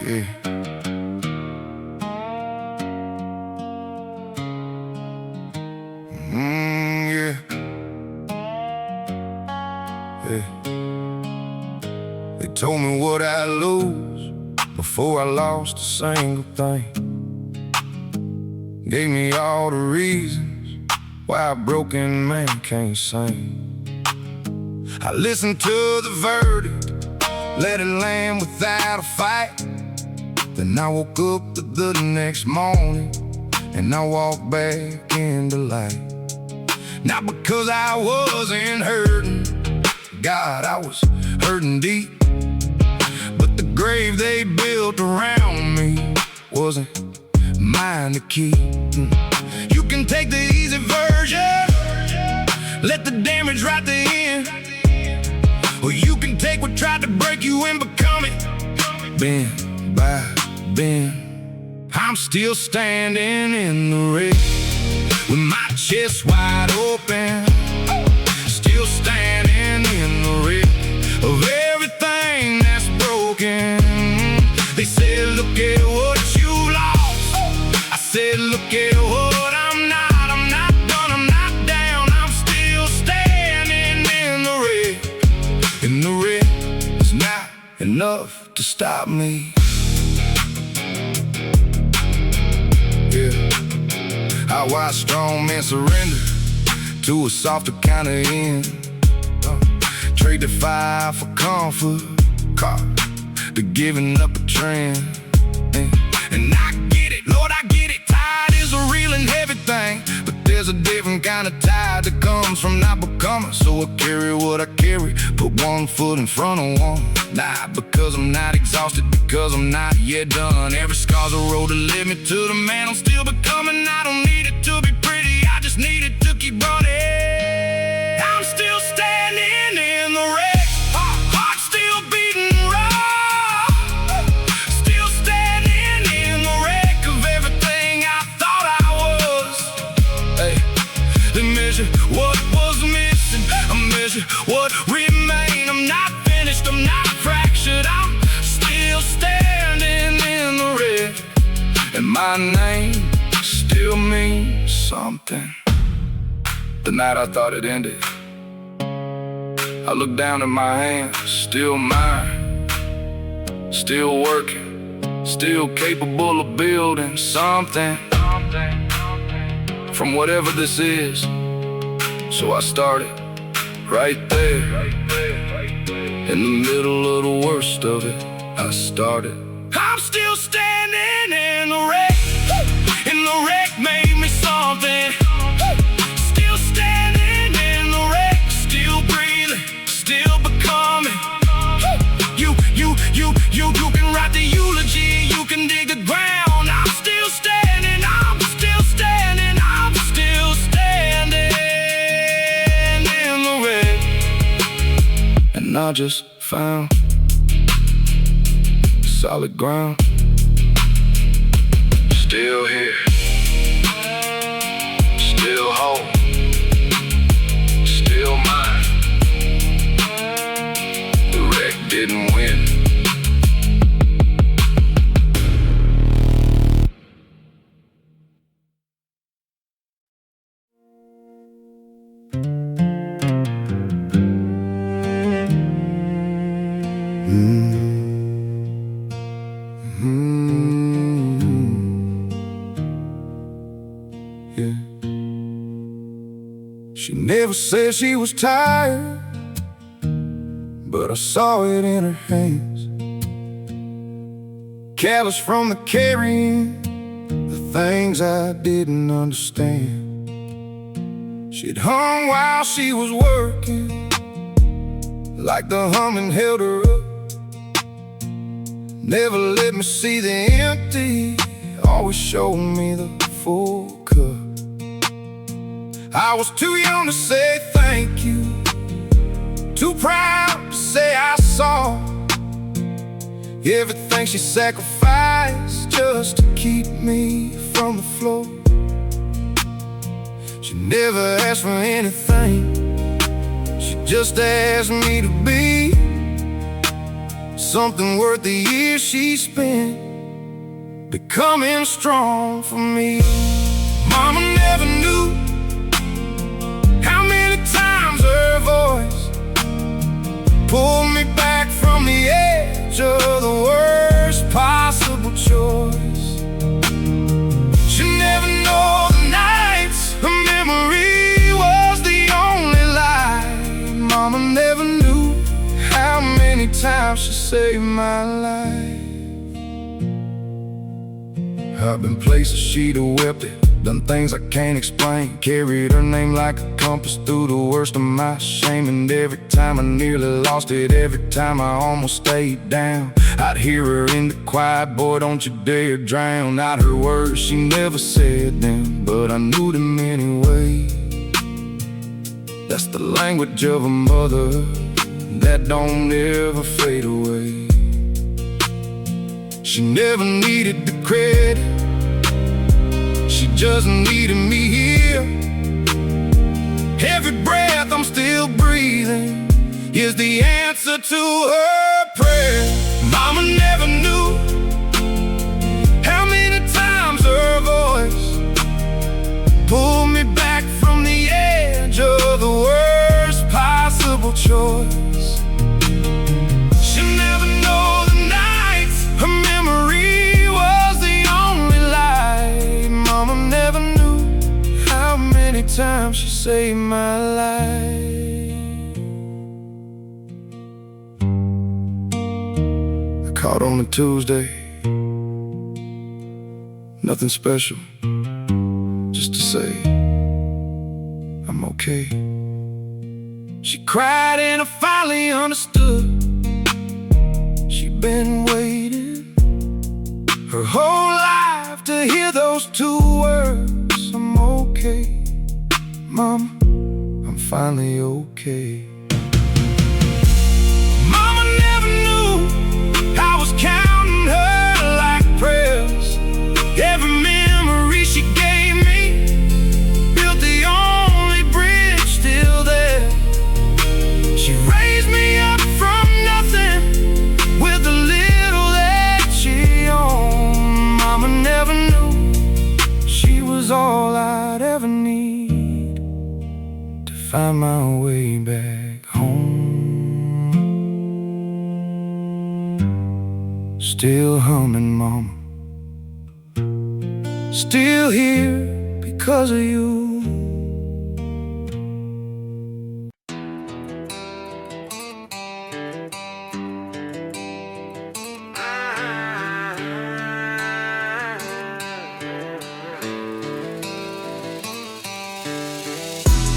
Yeah. Yeah. Yeah. They told me what I'd lose before I lost a single thing. Gave me all the reasons why a broken man can't sing. I listened to the verdict, let it land without a fight. Then I woke up the next morning and I walked back into light. Not because I wasn't hurting, God, I was hurting deep. But the grave they built around me wasn't mine to keep. You can take the easy version, let the damage right the end, or you can take what tried to break you and become it. Bend by bend, I'm still standing in the wreck with my chest wide open. Still standing in the wreck of everything that's broken. They said, look at what you lost. I said, look at what I'm not. I'm not done, I'm not down. I'm still standing in the wreck. And the wreck is not enough to stop me. Yeah, I watch strong men surrender to a softer kind of end. Trade the fire for comfort, to giving up a trend. And I get it, Lord, I get it. Tide is a real and heavy thing, but there's a different kind of tide that comes from not becoming. So I carry what I carry, put one foot in front of one. Not because I'm not exhausted, because I'm not yet done. Every scar's a road to lead me to the man I'm still becoming. I don't need it to be pretty, I just need it to keep running. I'm still standing in the wreck, heart still beating raw. Still standing in the wreck of everything I thought I was. Hey, they measure what was missing, I measure what remained. I'm not finished, I'm not fractured, I'm still standing in the wreck. And my name still means something. The night I thought it ended, I looked down at my hands, still mine, still working, still capable of building something from whatever this is. So I started right there, in the middle of the worst of it. I started. I'm still standing in the wreck, and the wreck made me something. Still standing in the wreck, still breathing, still becoming. You can write the eulogy, you can dig the ground. I'm still standing, I'm still standing, I'm still standing in the wreck. And I just found solid ground. Still here, still home, still mine. The wreck didn't win. Yeah. She never said she was tired, but I saw it in her hands. Callous from the carrying the things I didn't understand. She'd hung while she was working, like the humming held her up. Never let me see the empty, always showed me the full cup. I was too young to say thank you, too proud to say I saw everything she sacrificed just to keep me from the floor. She never asked for anything, she just asked me to be something worth the years she spent becoming strong for me. Mama never knew how many times her voice pulled me back from the edge of the worst possible choice. She never know the nights her memory was the only lie. Mama never knew how many times she saved my life. I've been places she'd have wept it, done things I can't explain, carried her name like a compass through the worst of my shame. And every time I nearly lost it, every time I almost stayed down, I'd hear her in the quiet, boy, don't you dare drown. Not her words, she never said them, but I knew them anyway. That's the language of a mother that don't ever fade away. She never needed the credit, she just needed me here. Every breath I'm still breathing is the answer to her prayer. Mama never knew how many times her voice pulled me back from the edge of the worst possible choice. She never know the nights her memory was the only lie. Mama never knew how many times she saved my life. I called on a Tuesday, nothing special, just to say I'm okay. She cried and I finally understood. She'd been waiting her whole life to hear those two words. I'm okay, Mama, I'm finally okay. Mama never knew I was counting her like prayers. Every memory she gave me built the only bridge still there. She raised me up from nothing with the little that she owned. Mama never knew she was all I'd ever need to find my way back home. Still humming, Mama, still here because of you.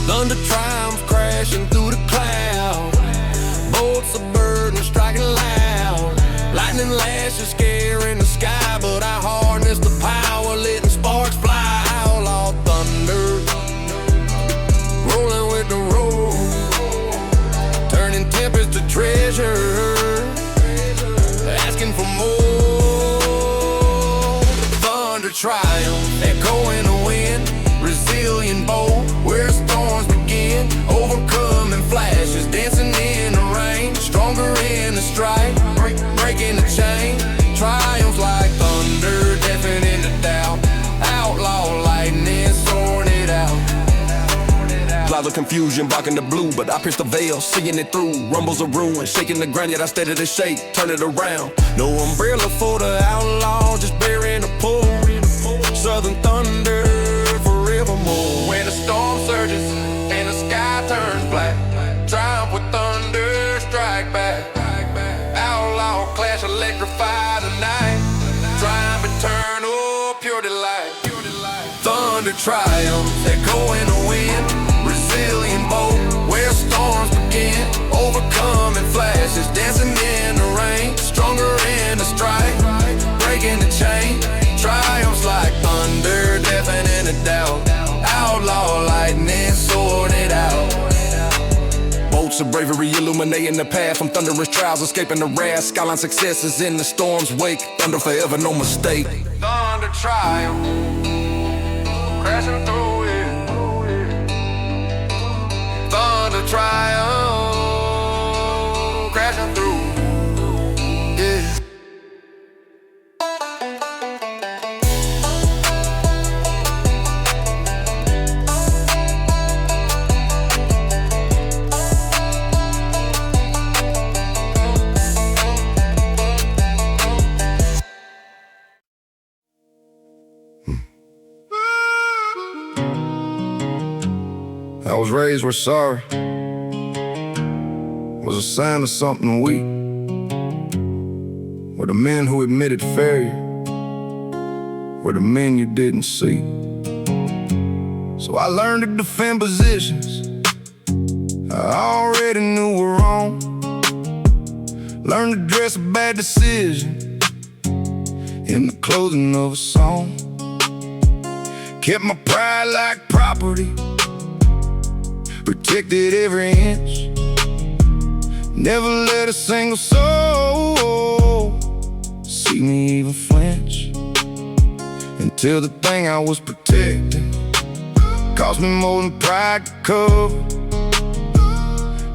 Thunder triumphs crashing through the cloud, bolts of burden striking loud, lightning lashes scaring the sky, but I harness the power, letting sparks fly. Outlaw thunder, rolling with the road, turning tempest to treasure, asking for more. Thunder triumph, echoing the wind, resilient bold, where storms begin, overcoming flashes, dancing in the rain, stronger in the strife, breaking the chain. Triumphs like thunder, deafening the doubt. Outlaw lightning, soaring it out. Clouds of confusion blocking the blue, but I pierce the veil, seeing it through. Rumbles of ruin, shaking the ground, yet I steady to shake, turn it around. No umbrella for the outlaw, just bearing a pull. Southern thunder forevermore. When the storm surges and the sky turns black, triumph with thunder, strike back. Outlaw clash, electrify the night. Triumph eternal, pure delight. Thunder triumphs, echo in the wind, resilient bold, where storms begin, overcoming flashes, dancing in the rain, stronger in the strife, breaking the chain. Triumphs like thunder, deafening the doubt. Outlaw lightning, soaring it out. Bolts of bravery illuminating the path from thunderous trials, escaping the wrath. Skyline successes in the storm's wake. Thunder forever, no mistake. Thunder triumph, crashing through it. Thunder triumph, crashing through. was raised where sorry was a sign of something weak, where the men who admitted failure were the men you didn't see. So I learned to defend positions I already knew were wrong. Learned to dress a bad decision in the clothing of a song. Kept my pride like property, protected every inch. Never let a single soul see me even flinch, until the thing I was protecting cost me more than pride could cover.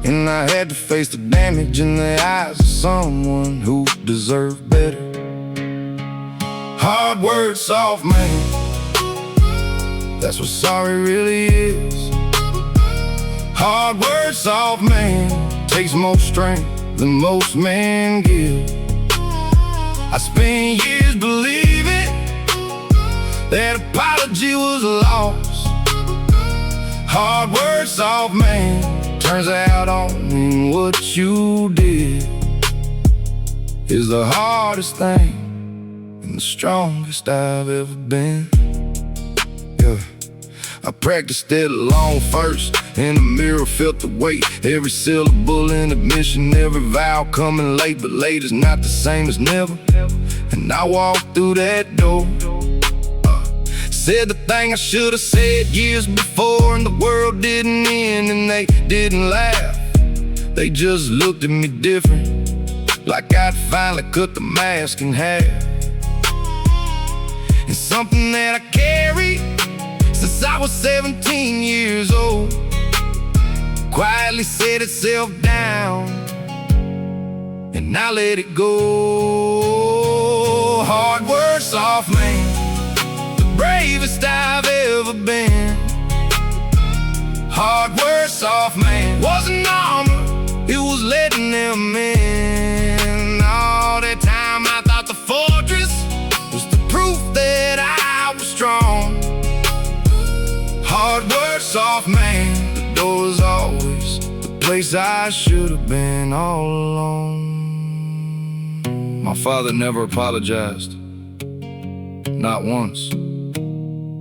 And I had to face the damage in the eyes of someone who deserved better. Hard words, soft man, that's what sorry really is. Hard words, soft man, takes more strength than most men give. I spent years believing that apology was lost. Hard words, soft man, turns out owning what you did is the hardest thing and the strongest I've ever been. Yeah, I practiced it alone first. In the mirror, felt the weight. Every syllable in admission, every vow coming late. But late is not the same as never. And I walked through that door, said the thing I should have said years before, and the world didn't end and they didn't laugh. They just looked at me different, like I'd finally cut the mask in half. It's something that I carry since I was 17 years old. Quietly set itself down, and I let it go. Hard work, soft man, bravest I've ever been. Hard work, soft man, wasn't armor, it was letting them in. All that time I thought the fortress was the proof that I was strong. Hard work, soft man, the door was always the place I should have been all along. My father never apologized, not once.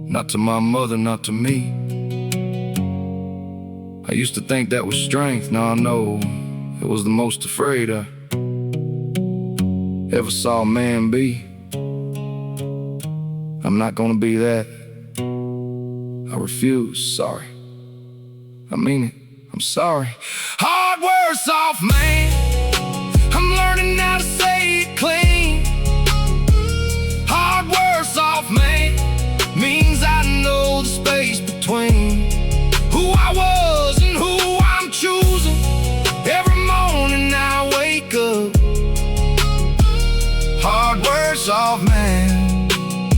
Not to my mother, not to me. I used to think that was strength. Now I know it was the most afraid I ever saw a man be. I'm not gonna be that. I refuse, sorry. I mean it, I'm sorry. Hard work, soft man, I'm learning how to say it clean. Hard work, soft man, means I know the space between who I was and who I'm choosing. Every morning I wake up. Hard work, soft man,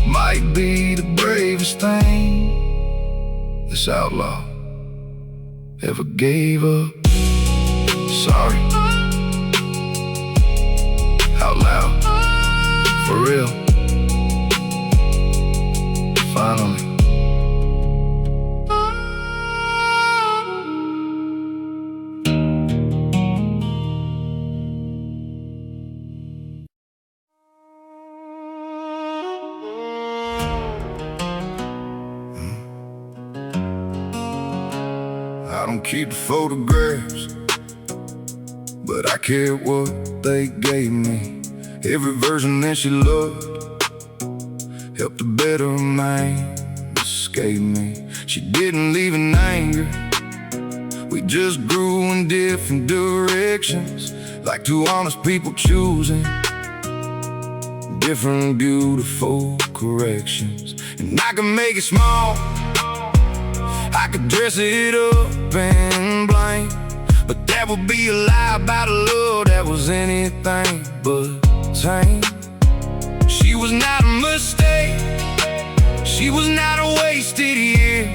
might be the bravest thing this outlaw ever gave up. Sorry, out loud, for real. Finally. I don't keep the photographs, but I cared what they gave me. Every version that she loved helped a better mind escape me. She didn't leave in anger, we just grew in different directions, like two honest people choosing different beautiful corrections. And I could make it small, I could dress it up and blame, but that would be a lie about a love that was anything but tame. She was not a mistake, she was not a wasted year.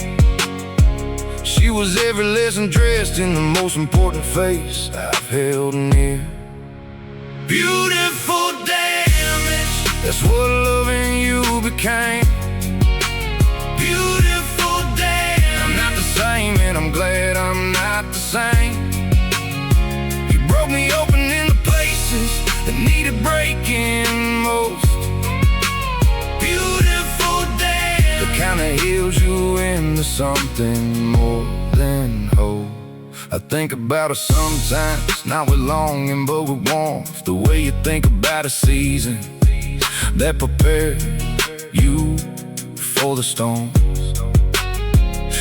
She was every lesson dressed in the most important face I've held near. Beautiful damage, that's what loving you became. Beautiful damage, I'm not the same and I'm glad that needed breaking most. Beautiful damn, the kind that heals you into something more than hope. I think about her sometimes, not with longing but with warmth. The way you think about a season that prepared you for the storms.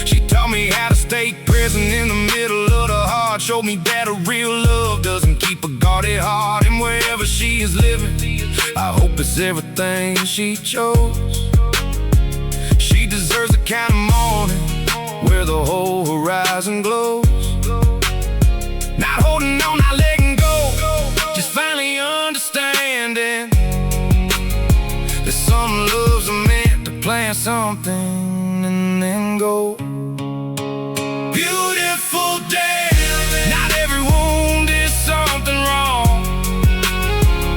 She taught me how to stay present in the middle of the heart. Showed me that a real love doesn't keep a guarded heart. And wherever she is living, I hope it's everything she chose. She deserves the kind of morning where the whole horizon glows. Not holding on, not letting go, just finally understanding that some loves are meant to plant something and then go. Beautiful damn, not every wound is something wrong.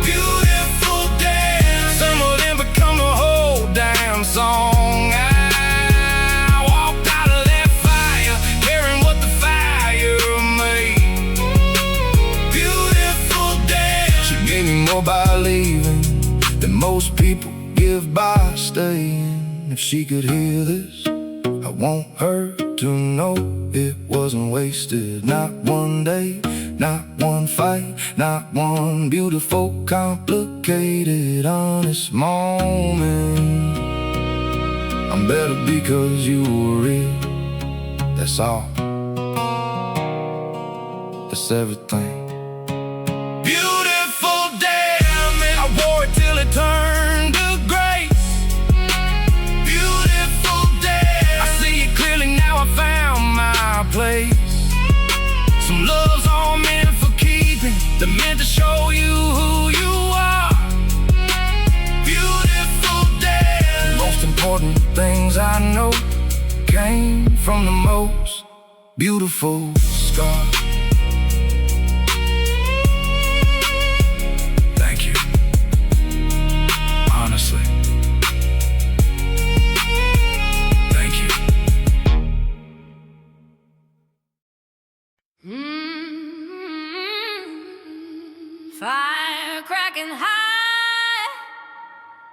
Beautiful damn, some of them become the whole damn song. By leaving than most people give by staying. If she could hear this, I want her to know it wasn't wasted. Not one day, not one fight, not one beautiful, complicated, honest moment. I'm better because you were real. That's all. That's everything. Turn to grace. Beautiful day, I see it clearly now, I found my place. Some love's all meant for keeping, they're meant to show you who you are. Beautiful day, the most important things I know came from the most beautiful scar. Fire cracking high,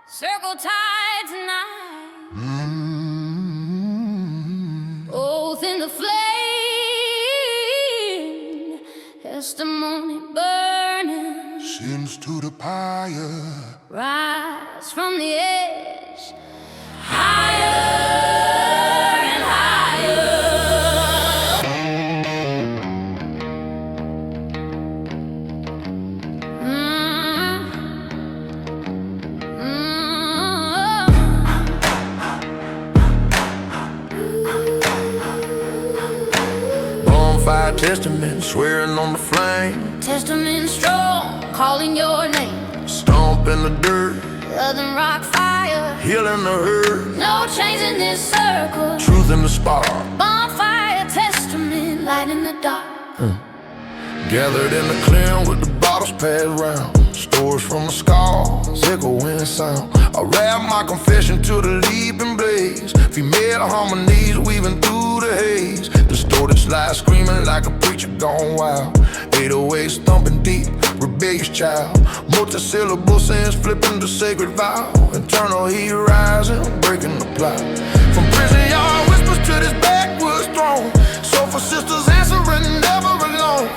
circle tight tonight. Both in the flame, testimony burning. Sins to the pyre, rise from the edge, higher and higher. Bonfire testament, swearing on the flame. Testament strong, calling your name. Stomp in the dirt, Southern rock fire, healing the hurt. no chains in this circle. Truth in the spark, Bonfire testament, light in the dark. gathered in the clearing with the bottles passed round. Stories from the scars, echoing sound. I rap my confession to the leaping blaze. Female harmonies weaving through the haze. Distorted slide screaming like a preacher gone wild. 808s thumping deep, rebellious child. Multi-syllable sins flipping the sacred vow. Eternal heat rising, breaking the plot. From prison yard whispers to this backwoods throne. Soulful sisters answering, never alone.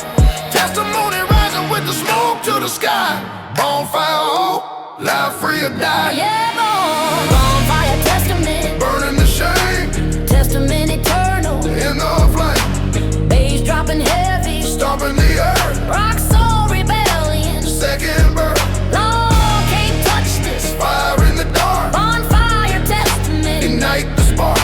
Testimony rising with the smoke to the sky. Bonfire hope, live free or die. Yeah, bonfire testament, Burning the shame, testament eternal. in the flame, Bass dropping heavy, stomping the earth. rock soul rebellion. Second birth, Law can't touch this. fire in the dark, Bonfire testament, ignite the spark.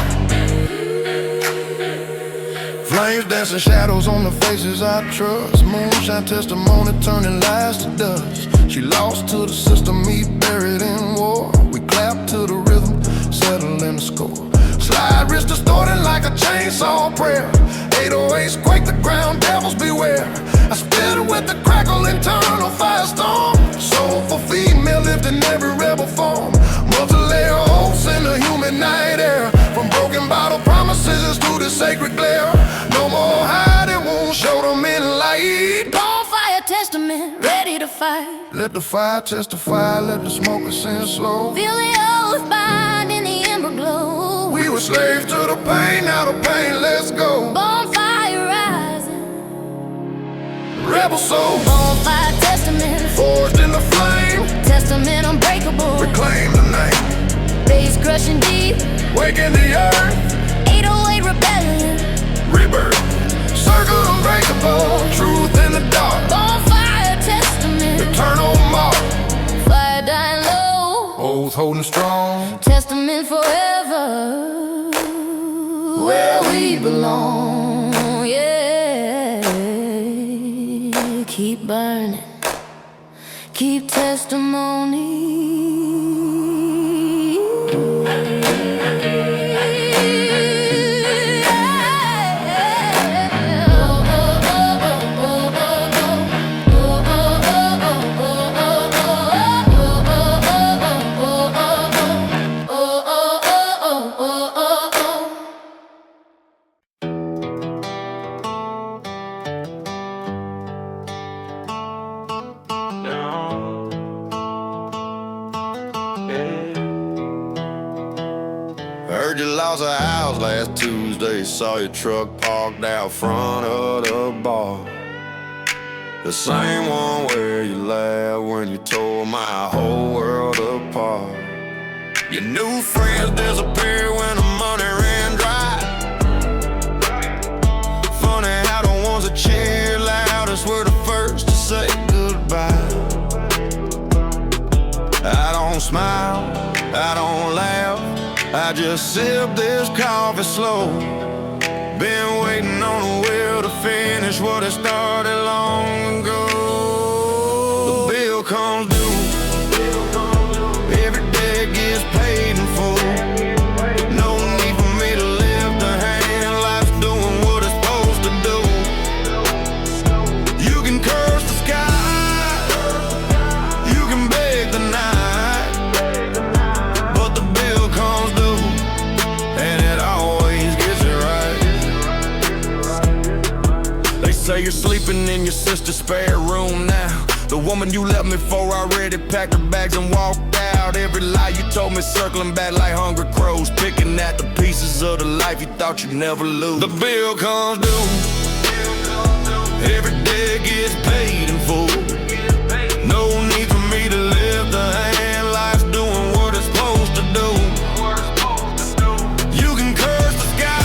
Flames dancing shadows on the faces I trust. Moonshine testimony turning lies to dust. She lost to the system, me buried in war. We clap to the rhythm, settling the score. Slide wrist distorting like a chainsaw prayer. 808s quake the ground, devils beware. I spit with the crackle, internal firestorm. Soulful female lived in every rebel form. Multi-layer hopes in the human night air. From broken bottle promises to the sacred glare. No more hiding, won't show them in light. bonfire testament, ready to fight. Let the fire testify, let the smoke ascend slow. Feel the oath bind in the ember glow. We were slaves to the pain, now the pain, let's go. Bonfire rising, Rebel soul, bonfire testament, forged in the flame. testament unbreakable. Reclaim the name, Bass crushing deep, waking the earth. 808 rebellion, Rebirth, circle unbreakable. Truth in the dark, bonfire testament, eternal mark. fire dying low, Oath holding strong, testament forever, where we belong. Yeah, keep burning, keep testimony. heard you lost a house last Tuesday. Saw your truck parked out front of the bar. The same one where you laughed when you tore my whole world apart. Your new friends disappeared when the money ran dry. Funny how the ones that cheered loudest were the first to say goodbye. I don't smile, I don't laugh, I just sip this coffee slow. Been waiting on the wheel to finish what it started long ago. The bill comes due, every day gets paid in full. No need for me to lift a hand, life's doing what it's supposed to do. You can curse the sky, you can beg the night, but the bill comes due, and it always gets it right. They say you're sleeping in your sister's spare room now. The woman you left me for already packed her bags and walked out. Every lie you told me circling back like hungry crows, picking at the pieces of the life you thought you'd never lose. The bill comes due, every day gets paid in full. No need for me to lift a hand, life's doing what it's supposed to do. You can curse the sky,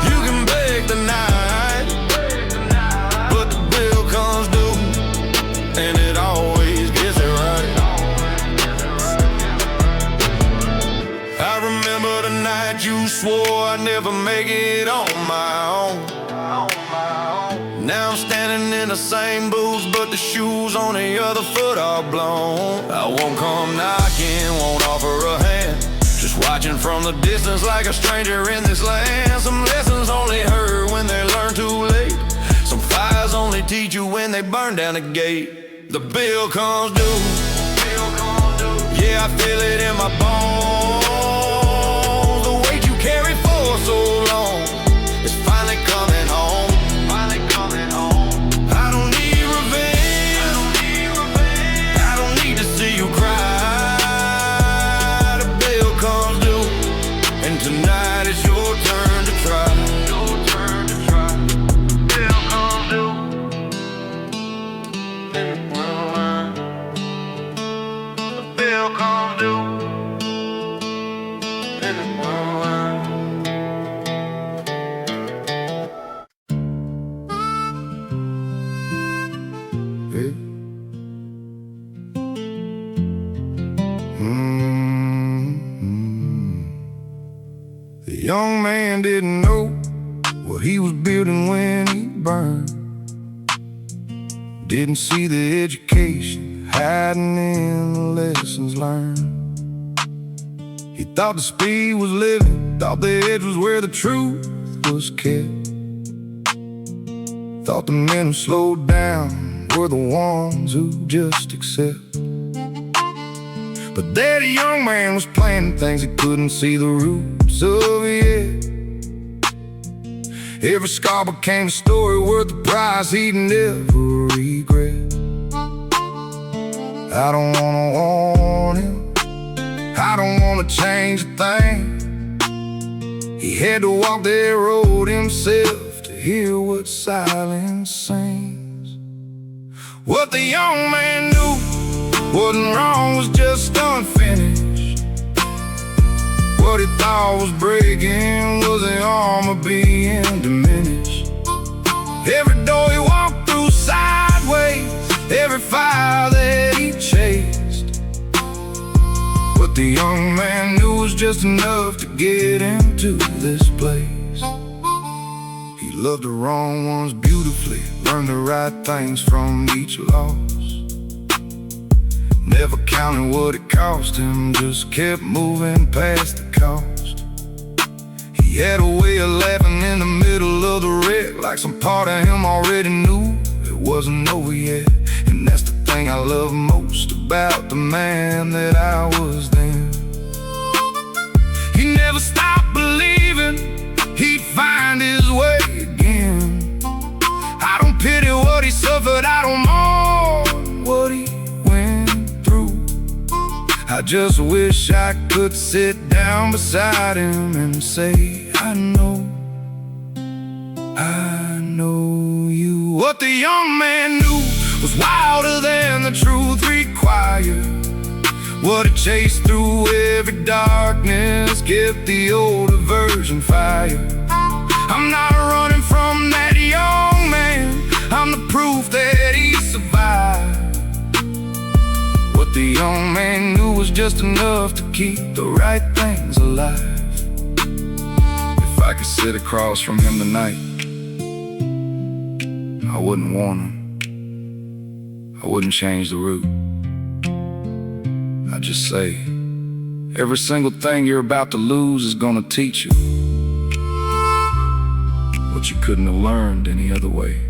you can beg the night, but the bill comes due, and it always gets it right. I remember the night you swore I'd never make it on my own. Now I'm standing in the same boots, but the shoes on the other foot are blown. I won't come knocking, won't offer a hand, just watching from the distance like a stranger in this land. Some lessons only heard when they're learned too late. Some fires only teach you when they burn down the gate. The bill comes due, yeah, I feel it in my bones. The weight you carried for so long is finally coming home. I don't need revenge, I don't need to see you cry. The bill comes due, and tonight it's your turn to try. Bill comes due, the bill comes due, and the The young man didn't know what he was building when he burned. Didn't see the education hiding in the lessons learned. He thought the speed was living, thought the edge was where the truth was kept. Thought the men who slowed down were the ones who just accept. But there the young man was planting things he couldn't see the roots of yet. Every scar became a story worth the price he'd never regret. I don't wanna warn him, I don't wanna change a thing. He had to walk that road himself to hear what silence sings. What the young man knew wasn't wrong, was just unfinished. What he thought was breaking was the armor being diminished. Every door he walked through sideways, every fire that he chased. What the young man knew was just enough to get him to this place. He loved the wrong ones beautifully, learned the right things from each loss. Never counted what it cost him, just kept moving past the cost. He had a way of laughing in the middle of the wreck, like some part of him already knew it wasn't over yet. And that's the thing I love most about the man that I was then. He never stopped believing he'd find his way again. I don't pity what he suffered, I don't mourn what he went through. I just wish I could sit down beside him and say, I know you. What the young man knew was wilder than the truth required. What it chased through every darkness kept the older version fired. I'm not running from that young man, I'm the proof that he survived. What the young man knew was just enough to keep the right things alive. If I could sit across from him tonight, I wouldn't warn him, I wouldn't change the route. I'd just say, every single thing you're about to lose is gonna teach you what you couldn't have learned any other way.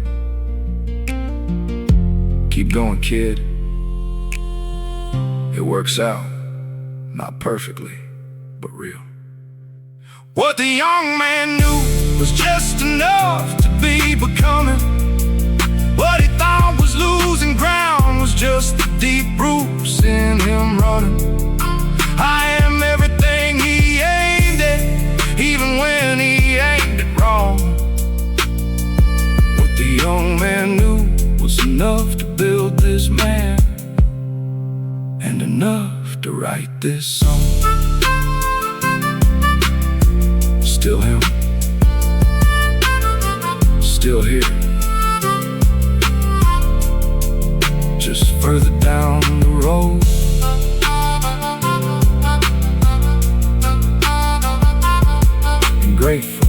Keep going, kid. It works out, not perfectly, but real. What the young man knew was just enough to be becoming. What he thought was losing ground was just the deep roots in him running. I am everything he aimed at, even when he aimed it wrong. What the young man knew was enough to build this man, and enough to write this song. Still him, still here, just further down the road. And grateful.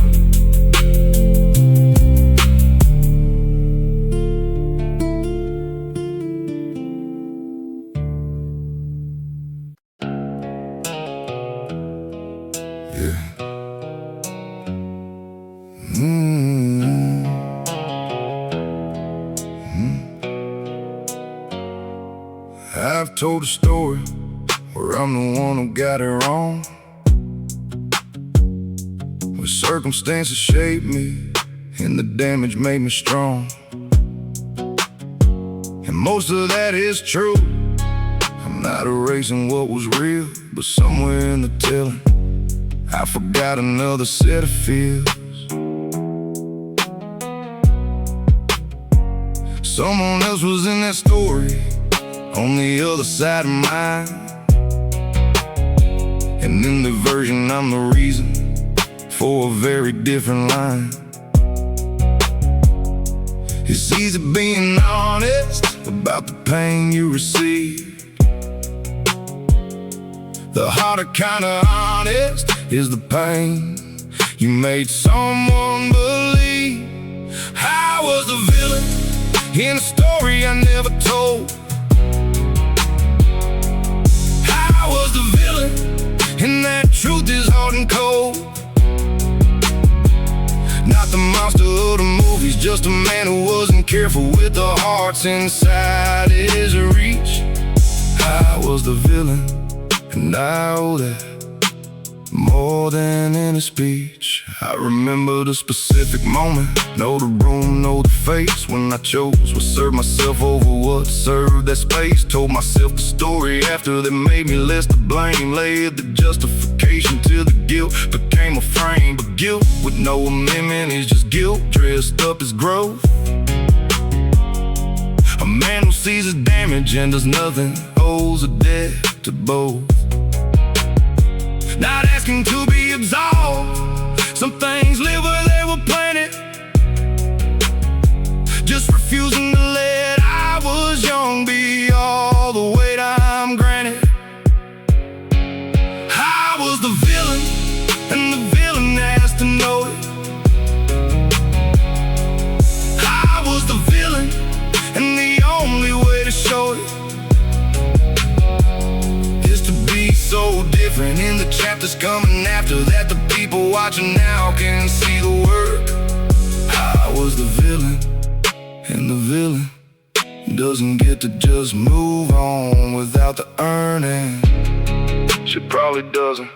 I've told a story where I'm the one who got it wrong, where circumstances shaped me and the damage made me strong. And most of that is true. I'm not erasing what was real, but somewhere in the telling I forgot another set of feels. Someone else was in that story on the other side of mine, and in the version I'm the reason for a very different line. It's easy being honest about the pain you received. The harder kind of honest is the pain you made someone believe. I was the villain in a story I never told. I was the villain, and that truth is hard and cold. Not the monster of the movies, just a man who wasn't careful with the hearts inside his reach. I was the villain, and I owe that more than any speech. I remember the specific moment, know the room, know the face, when I chose what served myself over what served that space. Told myself the story after they made me less to blame. Laid the justification till the guilt became a frame. But guilt with no amendment is just guilt dressed up as growth. A man who sees his damage and does nothing owes a debt to both. Not asking to be absolved, some things live where they were planted. Just refusing to let I was young be all the weight I'm granted. I was the villain, and the villain has to know it. I was the villain, and the only way to show it is to be so different in the chapters coming after that. The people watching now can see the work. I was the villain, and the villain doesn't get to just move on without the earning. She probably doesn't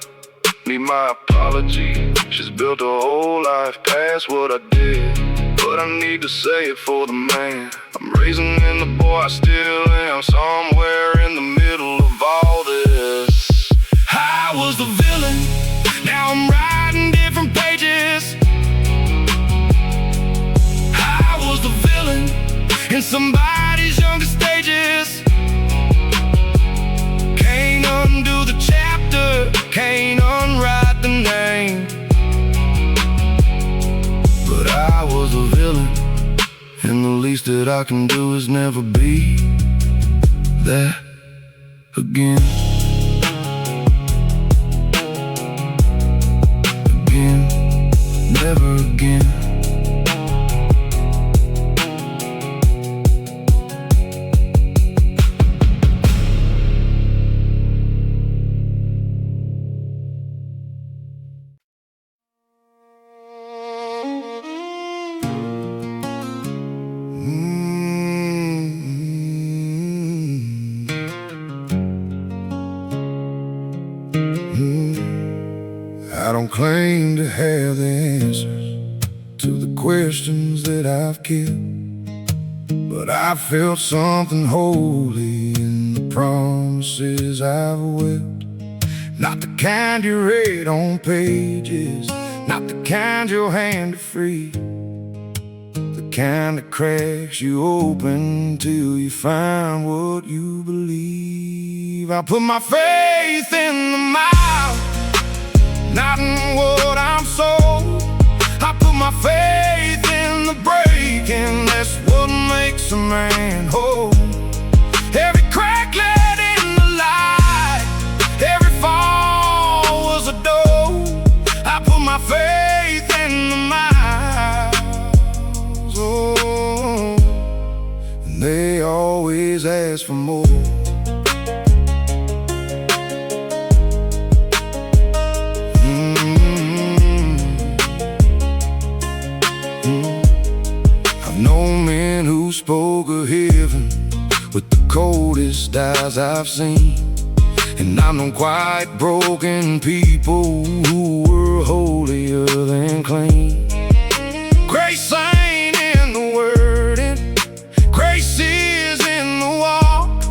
need my apology. She's built a whole life past what I did, but I need to say it for the man I'm raising and the boy I still am, somewhere in the middle of all this. I was the villain, now I'm writing different pages. I was the villain in somebody's younger stages. Can't undo the chapter, can't unwrite the name, but I was a villain, and the least that I can do is never be that again. Never again. I don't claim to have the answers to the questions that I've kept, but I felt something holy in the promises I've wept. Not the kind you read on pages, not the kind you'll hand to free, the kind that cracks you open till you find what you believe. I put my faith in the mouth, not in what I'm sold. I put my faith in the breaking, that's what makes a man whole. Every crack let in the light, every fall was a door. I put my faith in the miles, oh, and they always ask for more. Spoke of heaven with the coldest eyes I've seen, and I've known quite broken people who were holier than clean. Grace ain't in the wording, grace is in the walk.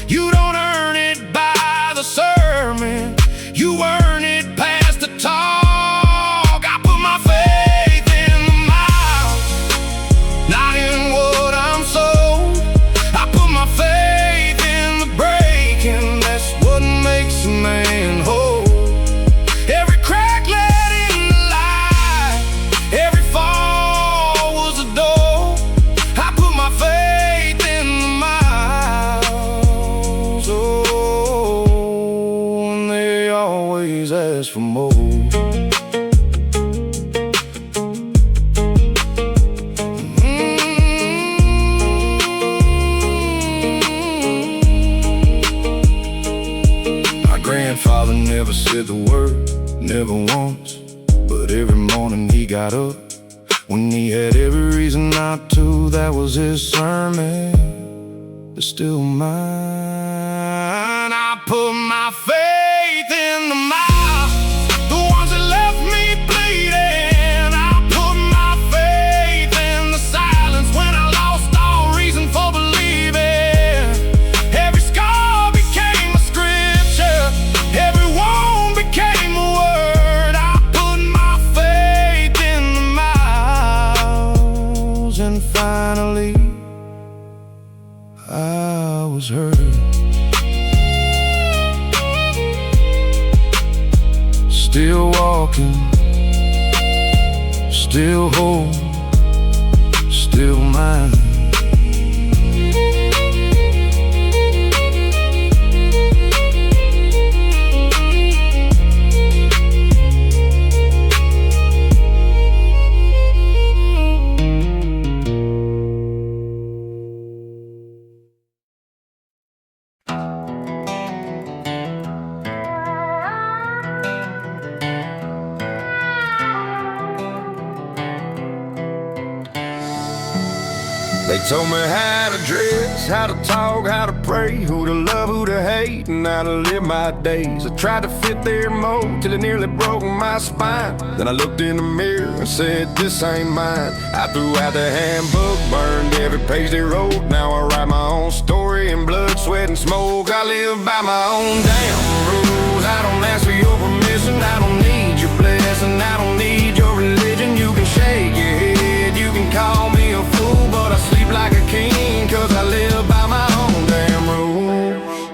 You don't earn it by the sermon, you earn it past the talk. I put my faith in the mouth, not in what I'm sold. I put my faith in the breaking, that's what makes a man whole. Every crack let in the light, every fall was a door. I put my faith in the miles, oh, and they always ask for more. Grandfather never said the word, never once, but every morning he got up when he had every reason not to. That was his sermon, it's still mine. I put my faith in the mouth, the ones that left me bleeding. Still walking, still whole, still mine. They told me how to dress, how to talk, how to pray, who to love, who to hate, and how to live my days. I tried to fit their mold till it nearly broke my spine. Then I looked in the mirror and said, this ain't mine. I threw out the handbook, burned every page they wrote. Now I write my own story in blood, sweat, and smoke. I live by my own damn rules. I don't ask for your permission, I don't need your blessing, I don't need your religion. You can shake your head, you can call me a fool, but I sleep like a king, cause I live by my own damn rules.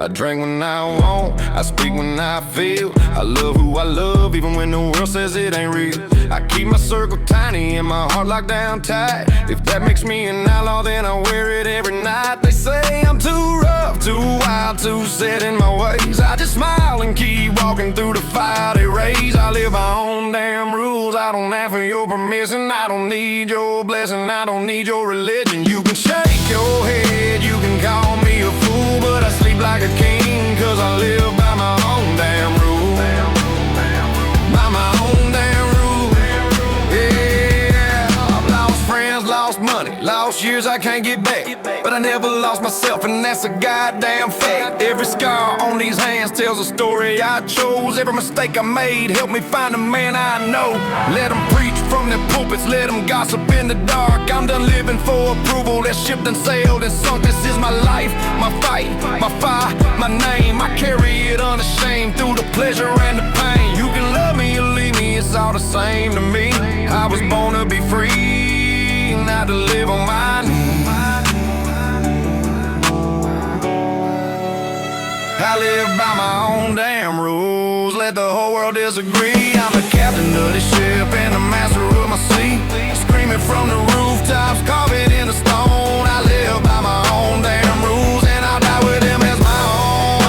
I drink when I want, I speak when I feel. I love who I love, even when the world says it ain't real. I keep my circle tiny and my heart locked down tight. If that makes me an outlaw, then I wear it every night. They say I'm too rough, too wild, too set in my ways. I just smile and keep walking through the fire they raise. I live my own damn rules. I don't ask for your permission, I don't need your blessing, I don't need your religion. You can shake your head, you can call me a fool, but I sleep like a king, cause I live by my own damn rules. By my own damn rules. Yeah, I've lost friends, lost money, lost years I can't get back, but I never lost myself, and that's a goddamn fact. Every scar on these hands tells a story I chose. Every mistake I made helped me find a man I know. Let them preach from their pulpits, let them gossip in the dark. I'm done living for approval, that ship done sailed and sunk. This is my life, my fight, my fire, my name. I carry it unashamed through the pleasure and the pain. You can love me or leave me, it's all the same to me. I was born to be free, not to live on my knees. I live by my own damn rules. Let the whole world disagree. I'm the captain of the ship and the master of my sea. Screaming from the rooftops, carve it in the stone. I live by my own damn rules, and I'll die with them as my own.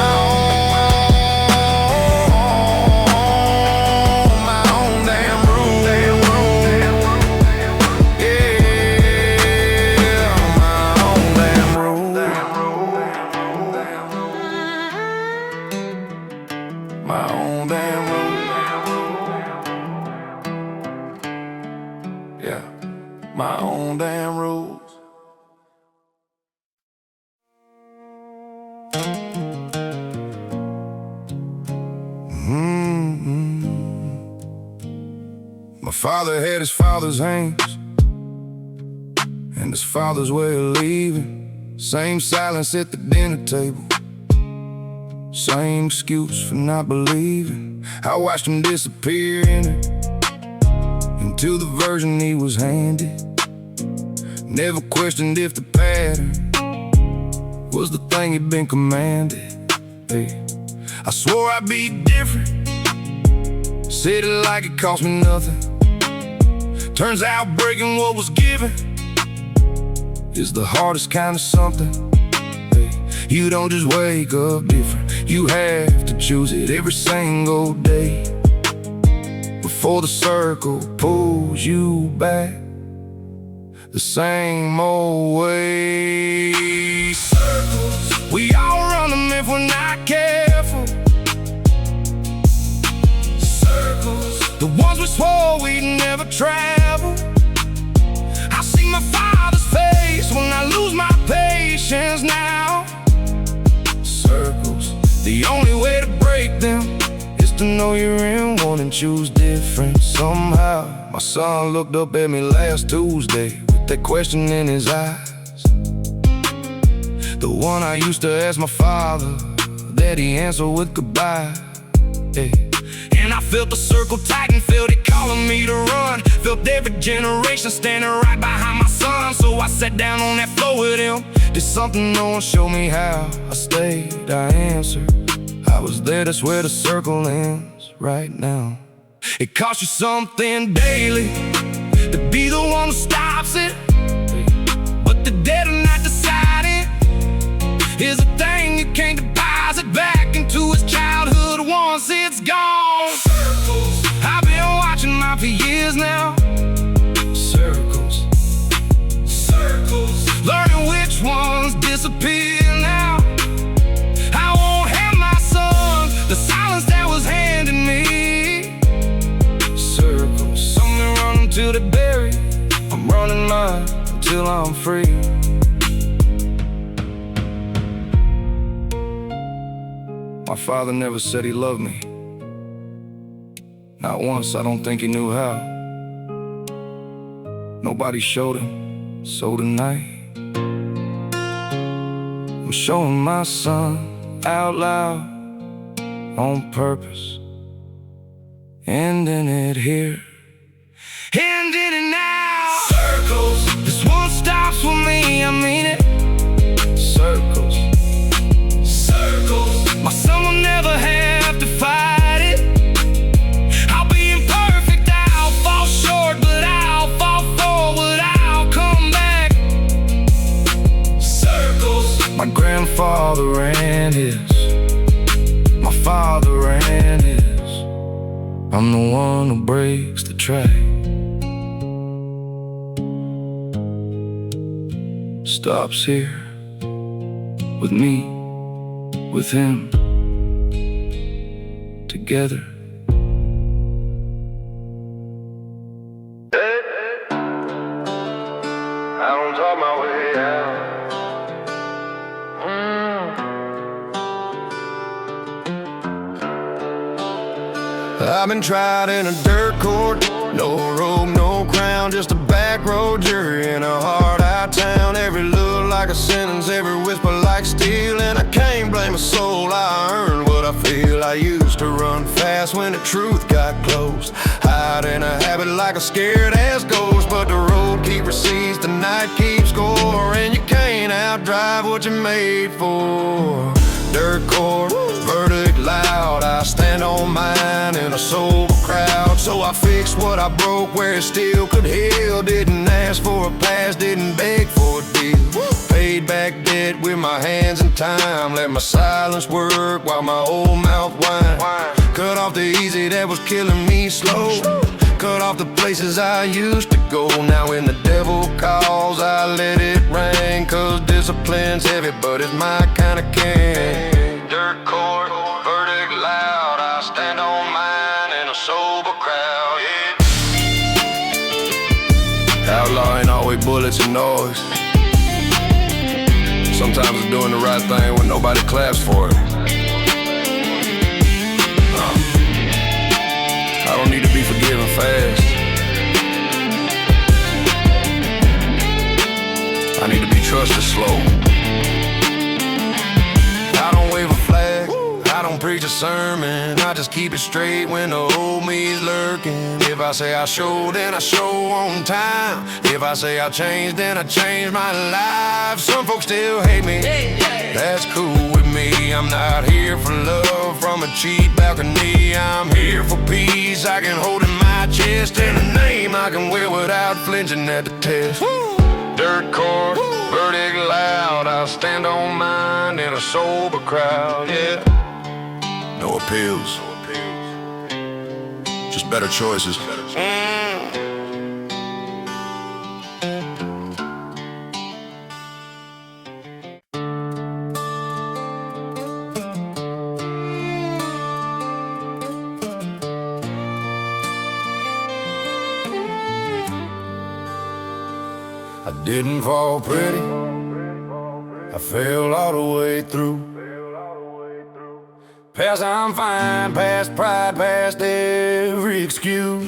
My own damn rules. Yeah, my own damn rules. My own damn rules. Yeah, my own damn rules. My father had his father's hands and his father's way of leaving. Same silence at the dinner table, same excuse for not believing. I watched him disappear in it, into the version he was handed. Never questioned if the pattern was the thing he'd been commanded. Hey, I swore I'd be different, said it like it cost me nothing. Turns out breaking what was given is the hardest kind of something. Hey, you don't just wake up different, you have to choose it every single day. Before the circle pulls you back the same old way. Circles, we all run them if we're not careful. Circles, the ones we swore we'd never travel. I see my father's face when I lose my patience now. Circles, the only way to break them is to know you're in one and choose different somehow. My son looked up at me last Tuesday with that question in his eyes, the one I used to ask my father, that he answered with goodbye. Hey. And I felt the circle tighten, felt it calling me to run. Felt every generation standing right behind my son. So I sat down on that floor with him. Did something no one showed me how. I stayed, I answered. I was there, that's where the circle ends. right now. It costs you something daily to be the one who stops it, but the dead are not deciding. Here's a thing you can't deposit back into his childhood once it's gone. Circles. I've been watching mine for years now. Circles, circles, learning which ones disappear now. I won't hand my son the silence that was handed me. Circles, some may run until they're buried. I'm running mine until I'm free. My father never said he loved me. Not once, I don't think he knew how. Nobody showed him, so tonight I'm showing my son out loud on purpose. Ending it here, ending it now. Circles, this one stops for me, I mean it. Circles, circles, my son will never have to fight it. I'll be imperfect, I'll fall short, but I'll fall forward, I'll come back. Circles, my grandfather and his, my father and his. I'm the one who breaks the track. Stops here with me, with him, together. I don't talk my way out. I've been tried in a dirt court, no robe, no crown, just a backroad jury in a hard-out town. Every look like a sentence, every whisper like steel, and I can't blame a soul. I earned what I feel. I used to run fast when the truth got close, hide in a habit like a scared-ass ghost. But the road keeps receipts, the night keeps score, and you can't outdrive what you're made for. Dirt court, verdict loud, I stand on mine in a sober crowd. So I fixed what I broke where it still could heal. Didn't ask for a pass, didn't beg for a deal. Paid back debt with my hands in time. Let my silence work while my old mouth whine. Cut off the easy that was killing me slow. Cut off the places I used to go. Now when the devil calls, I let it rain. Cause discipline's heavy, but it's my kind of king. Dirt court, verdict loud, I stand on mine in a sober crowd, yeah. Outlaw ain't always bullets and noise. Sometimes it's doing the right thing when nobody claps for it. I don't need to be forgiven fast. I need to be trusted slow. I don't wave a flag, I don't preach a sermon. I just keep it straight when the old me's lurking. If I say I show, then I show on time. If I say I change, then I change my life. Some folks still hate me, that's cool with me. I'm not here for love from a cheap balcony. I'm here for peace, I can hold in my chest, and a name I can wear without flinching at the test. Dirt court, verdict loud, I stand on mine in a sober crowd, yeah. No appeals, just better choices. I didn't fall pretty, I fell all the way through. Past I'm fine, past pride, past every excuse.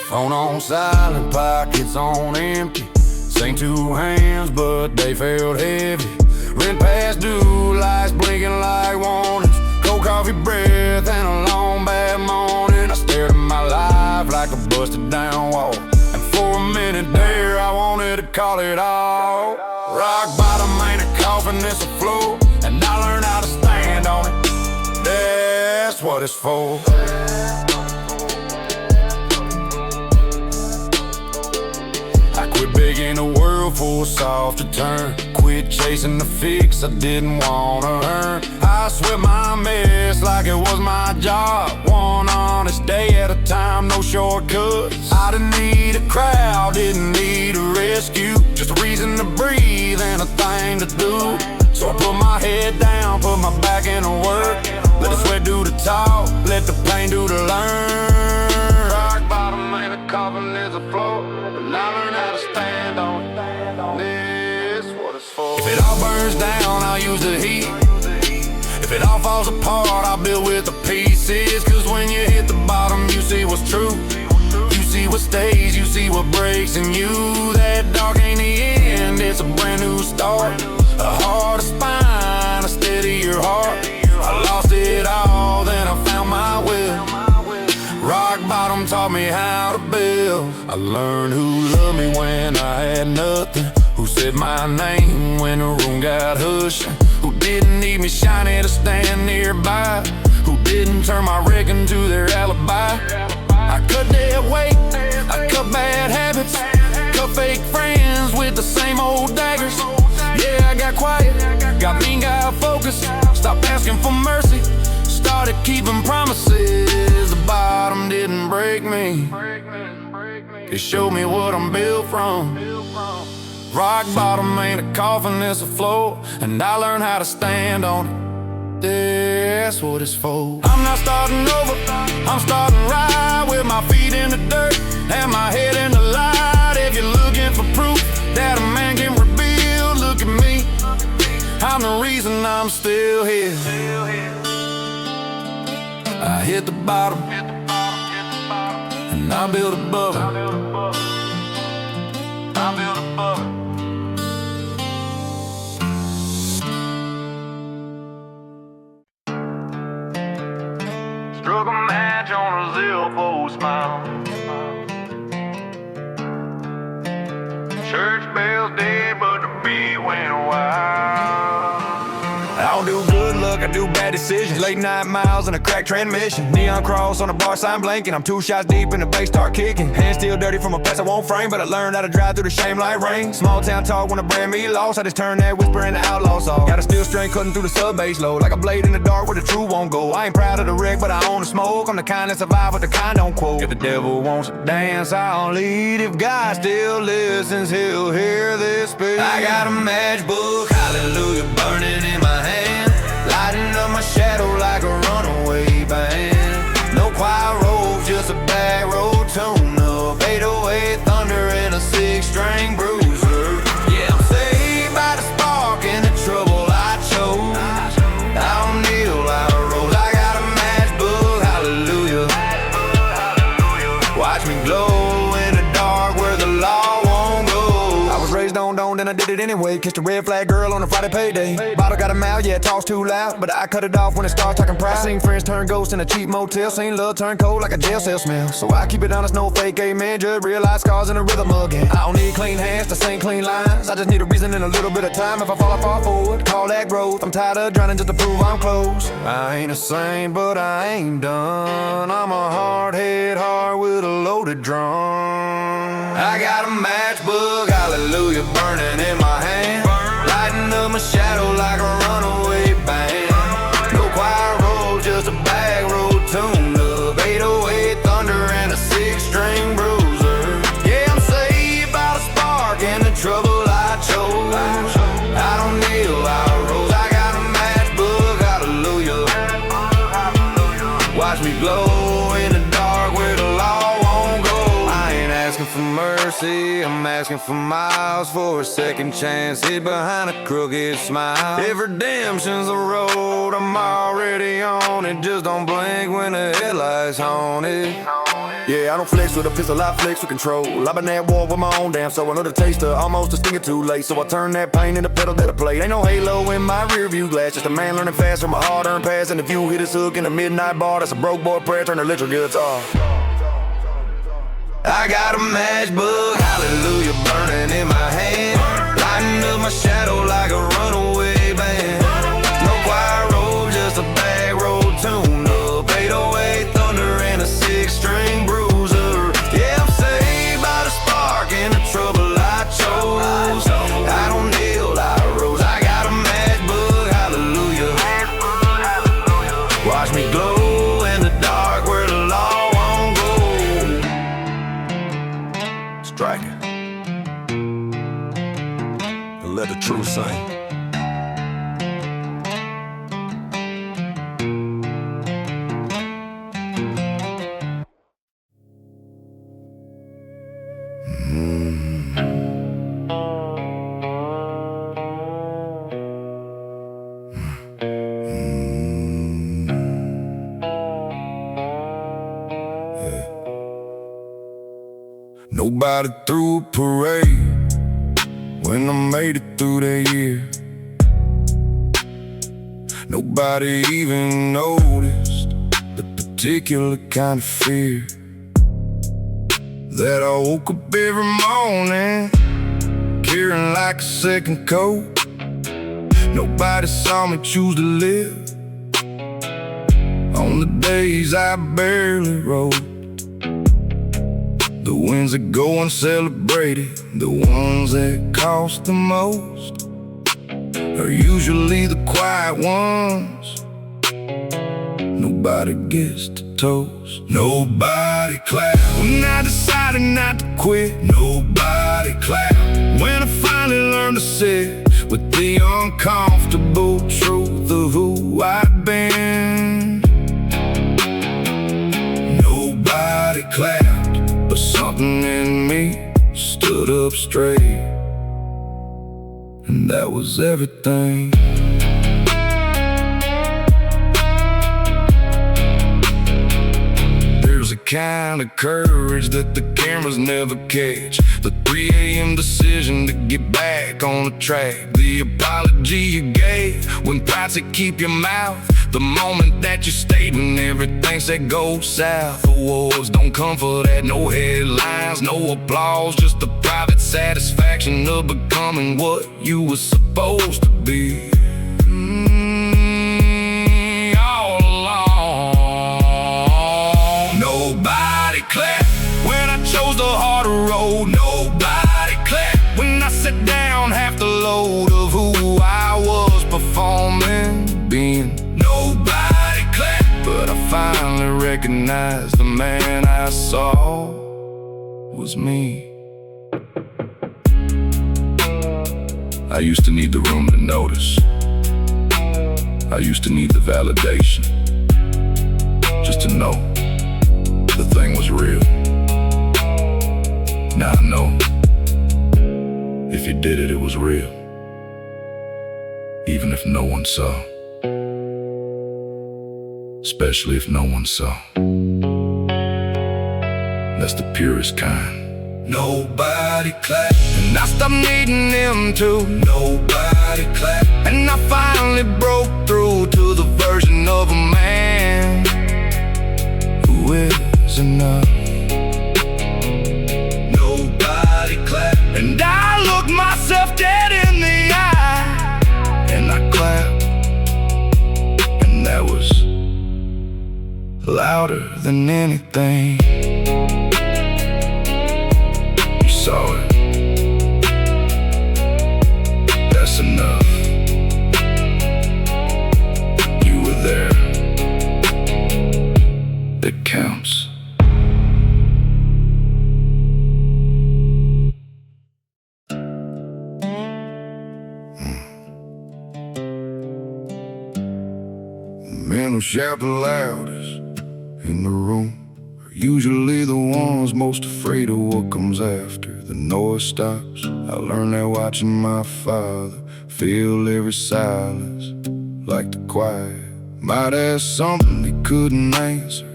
Phone on silent, pockets on empty. Sang two hands, but they felt heavy. Rent past due, lights blinking like warnings. Cold coffee breath and a long bad morning. I stared at my life like a busted down wall. For a minute there, I wanted to call it all. Rock bottom ain't a coffin, it's a floor, and I learned how to stand on it. Yeah, that's what it's for. Quit begging the world for a softer turn. Quit chasing the fix I didn't wanna earn. I sweat my mess like it was my job. One honest day at a time, no shortcuts. I didn't need a crowd, didn't need a rescue. Just a reason to breathe and a thing to do. So I put my head down, put my back in the work. Let the sweat do the talk, let the pain do the learn. Rock bottom ain't a coffin, there's a floor. And I learned how to stand on it. This what it's for. If it all burns down, I'll use the heat. If it all falls apart, I'll build with the pieces. Cause when you hit the bottom, you see what's true. You see what stays, you see what breaks in you. That dark ain't the end, it's a brand new start. A heart, a spine, a steadier heart. I lost it all, then I found my will. Rock bottom taught me how to build. I learned who loved me when I had nothing. Who said my name when the room got hushed. Who didn't need me shiny to stand nearby. Who didn't turn my wreck into their alibi. I cut dead weight, I cut bad habits. Cut fake friends with the same old daggers. Yeah, I got quiet, got mean, got focused. Stopped asking for mercy, started keeping promises. The bottom didn't break me, it showed me what I'm built from. Rock bottom ain't a coffin, it's a floor. And I learned how to stand on it, that's what it's for. I'm not starting over, I'm starting right. With my feet in the dirt and my head in the light. If you're looking for proof that a man can rebuild, look at me, I'm the reason I'm still here. I hit the bottom, and I build above it. I build above it. Struck a match on a Zilpo smile. Church bells dead, but the beat went wild. I don't do good luck, I do bad decisions. Late night miles and a cracked transmission. Neon cross on a bar sign blinking. I'm 2 shots deep and the bass start kicking. Hands still dirty from a past I won't frame, but I learned how to drive through the shame like rain. Small town talk when a brand me lost. I just turn that whisper into outlaw song. Got a steel string cutting through the sub bass low. Like a blade in the dark where the truth won't go. I ain't proud of the wreck, but I own the smoke. I'm the kind that survive, but the kind don't quote. If the devil wants to dance, I'll lead. If God still listens, he'll hear this speech. I got a matchbook, hallelujah, burning in my hand. Lighting up my shadow like a runaway band. No choir robe, just a backroad tune-up. 808 thunder and a 6-string bruiser. Yeah, I'm saved by the spark and the trouble I chose. I don't kneel, I rose. I got a matchbook, hallelujah. Watch me glow in the dark where the law won't go. I was raised on, then I did it anyway. Kissed a red flag girl on a Friday payday. Bottle got a mouth, yeah, it talks too loud, but I cut it off when it starts talking proud. I seen friends turn ghosts in a cheap motel. Seen love turn cold like a jail cell smell. So I keep it honest, no fake, amen. Just realize scars in a rhythm again. I don't need clean hands to sing clean lines. I just need a reason and a little bit of time. If I fall forward, call that growth. I'm tired of drowning just to prove I'm close. I ain't a saint, but I ain't done. I'm a hard head, hard with a loaded drum. I got a matchbook, hallelujah, burning in my hand. Lighting up my shadow like a runaway band. No choir robe, just a backroad tune-up. 808 thunder and a 6-string bruiser. Yeah, I'm saved by the spark and the trouble I chose. I don't kneel, I rose. I got a matchbook, hallelujah. Watch me glow in the dark where the law won't go. I ain't asking for mercy, I'm asking for miles. For a second chance, hid behind a crooked smile. If redemption's a road, I'm already on it. Just don't blink when the headlights haunted. Yeah, I don't flex with a pistol, I flex with control. I've been at war with my own damn soul. I know the taste of almost a stinger too late. So I turn that pain into pedal that I play. Ain't no halo in my rear view glass. Just a man learning fast from a hard-earned past. And if you hit his hook in a midnight bar, that's a broke boy prayer, turn the electric guitar. I got a matchbook, hallelujah, burning in my hand. Lighting up my shadow like a runaway band. No choir robe, just a backroad tune. Nobody threw a parade when I made it through that year. Nobody even noticed the particular kind of fear that I woke up every morning carrying like a second coat. Nobody saw me choose to live on the days I barely rode. The wins that go uncelebrated, the ones that cost the most, are usually the quiet ones nobody gets to toast. Nobody clapped when I decided not to quit. Nobody clapped when I finally learned to sit with the uncomfortable truth of who I've been. Nobody clapped, but something in me stood up straight, and that was everything. There's a kind of courage that the cameras never catch. The 3 a.m. decision to get back on the track. The apology you gave when pride said keep your mouth. The moment that you stayed when everything said go south. Awards don't come for that, no headlines, no applause, just the private satisfaction of becoming what you were supposed to be. All along. Nobody clapped when I chose the harder road. Nobody clapped when I set down half the load of who I was performing, being. Nobody clapped, but I finally recognized the man I saw was me. I used to need the room to notice. I used to need the validation, just to know the thing was real. Now I know if you did it, it was real, even if no one saw. Especially if no one saw. That's the purest kind. Nobody clapped, and I stopped needing them to. Nobody clapped, and I finally broke through to the version of a man who is enough. Nobody clapped, and I looked myself dead in the eye, and I clapped, and that was louder than anything. You saw it. That's enough. You were there. It counts. Men who shout the loudest in the room are usually the ones most afraid of what comes after the noise stops. I learned that watching my father feel every silence like the quiet might ask something he couldn't answer.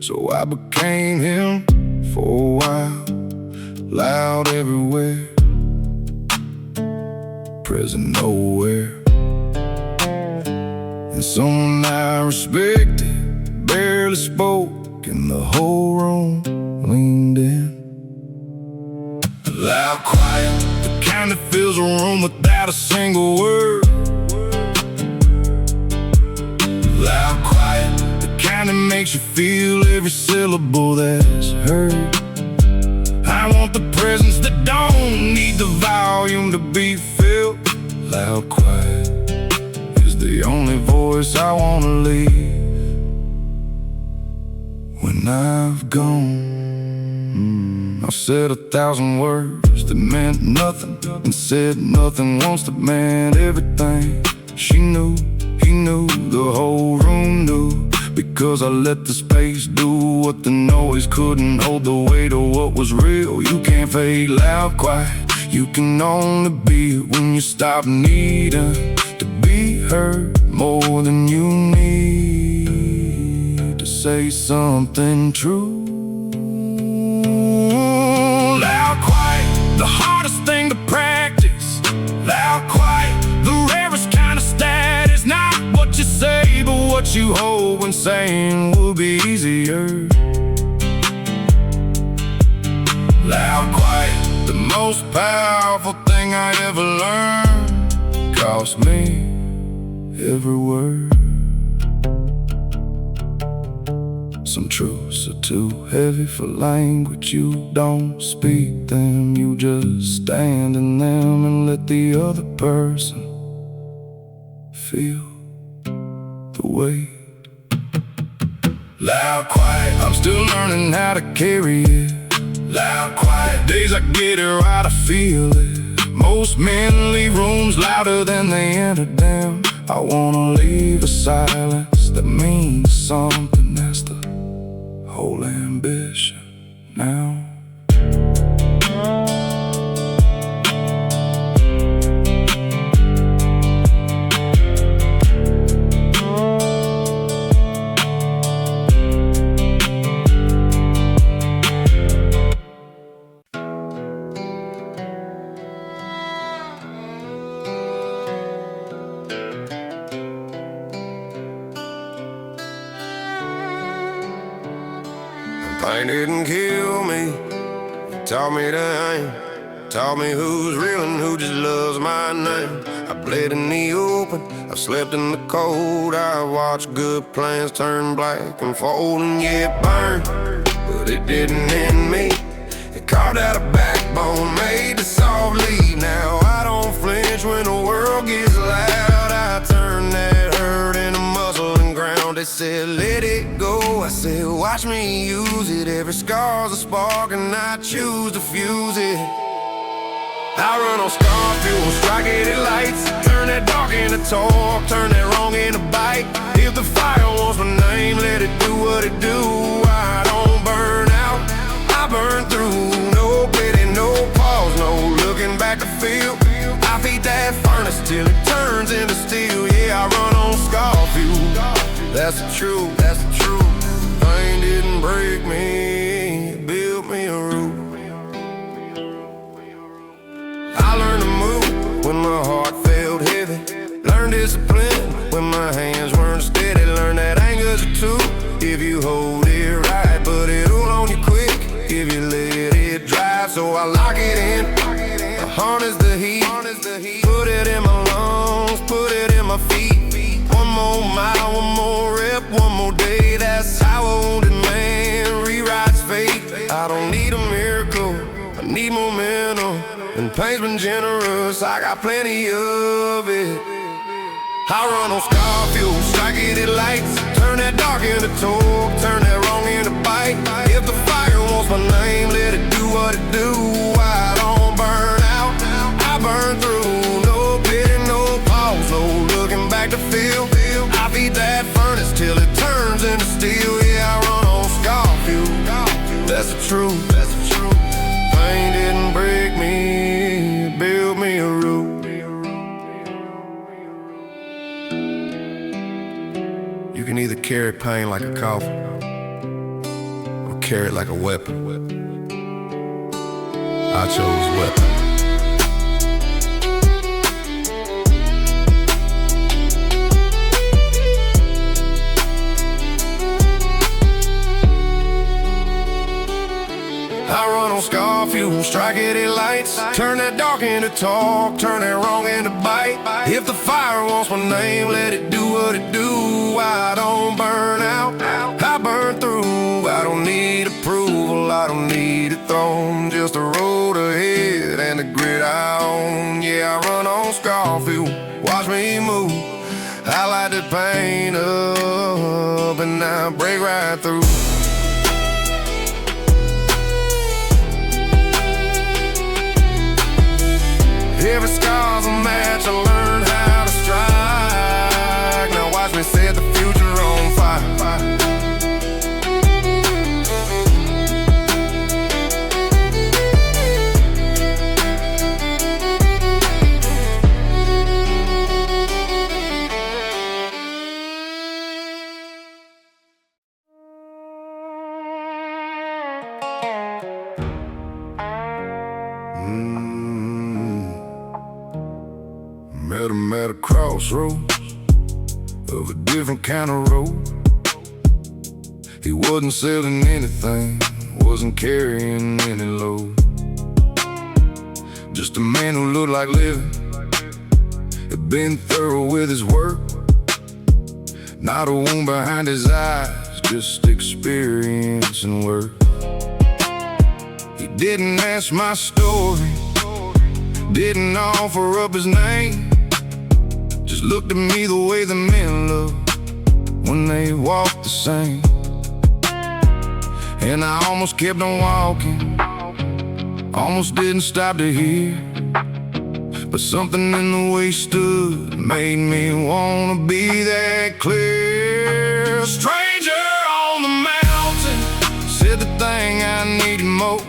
So I became him for a while, loud everywhere, present nowhere. And someone I respected barely spoke, and the whole room leaned in. Loud, quiet, the kind that fills a room without a single word. Loud, quiet, the kind that makes you feel every syllable that's heard. I want the presence that don't need the volume to be filled. Loud, quiet is the only voice I want to leave when I've gone. I've said 1,000 words that meant nothing, and said nothing once that meant everything. She knew, he knew, the whole room knew, because I let the space do what the noise couldn't hold, the weight of what was real. You can't fake loud, quiet. You can only be it when you stop needing to be heard more than you need to say something true. Loud, what you hold when saying will be easier. Loud, quiet, the most powerful thing I ever learned. Cost me every word. Some truths are too heavy for language. You don't speak them, you just stand in them and let the other person feel the weight. Loud, quiet, I'm still learning how to carry it. Loud, quiet, days I get it right, I feel it. Most men leave rooms louder than they enter them. I wanna leave a silence that means something. That's the whole ambition now. Pain didn't kill me, it taught me to aim. Taught me who's real and who just loves my name. I bled in the open, I've slept in the cold. I watched good plans turn black and fold. And yeah, it burned, but it didn't end me. It carved out a backbone, made the soft leave. Now I don't flinch when the world gets loud. I turn that hurt into muscle and ground. They said let it go, I said watch me use it. Every scar's a spark and I choose to fuse it. I run on scar fuel, strike it at lights. Turn that dark into talk, turn that wrong into bite. If the fire wants my name, let it do what it do. I don't burn out, I burn through. No pity, no pause, no looking back to feel. I feed that furnace till it turns into steel. Yeah, I run on scar fuel, that's the truth, that's the truth. Pain didn't break me, it built me a roof. I learned to move when my heart felt heavy. Learned discipline when my hands weren't steady. Learned that anger's a tool if you hold it right, but it'll on you quick if you let it drive. So I lock it in, I harness the heat, put it in my lungs, put it in my feet. One more mile, one more rep, one more day. That's how a wounded man rewrites fate. I don't need a miracle, I need momentum. And pain's been generous, I got plenty of it. I run on scar fuel, strike it at lights. Turn that dark into talk, turn that wrong into bite. If the fire wants my name, let it do what it do. I don't burn out, I burn through. No pity, no pause, no looking back to feel. I feed that furnace till it turns into steel. Yeah, I run on scar fuel, that's the truth, that's the truth. Pain didn't break me, it built me a roof. You can either carry pain like a coffin or carry it like a weapon. I chose weapon. I run on scar fuel, strike it at lights. Turn that dark into talk, turn that wrong into bite. If the fire wants my name, let it do what it do. I don't burn out, I burn through. I don't need approval, I don't need a throne. Just a road ahead and a gridiron. Yeah, I run on scar fuel, watch me move. I light the pain up and I break right through. Every scar's a match, I learned how to strike. Now watch me set the future on fire. Met him at a crossroads, of a different kind of road. He wasn't selling anything, wasn't carrying any load. Just a man who looked like living, had been thorough with his work. Not a wound behind his eyes, just experience and work. He didn't ask my story, didn't offer up his name, just looked at me the way the men look when they walk the same. And I almost kept on walking, almost didn't stop to hear, but something in the way he stood made me wanna be that clear. Stranger on the mountain said the thing I needed most.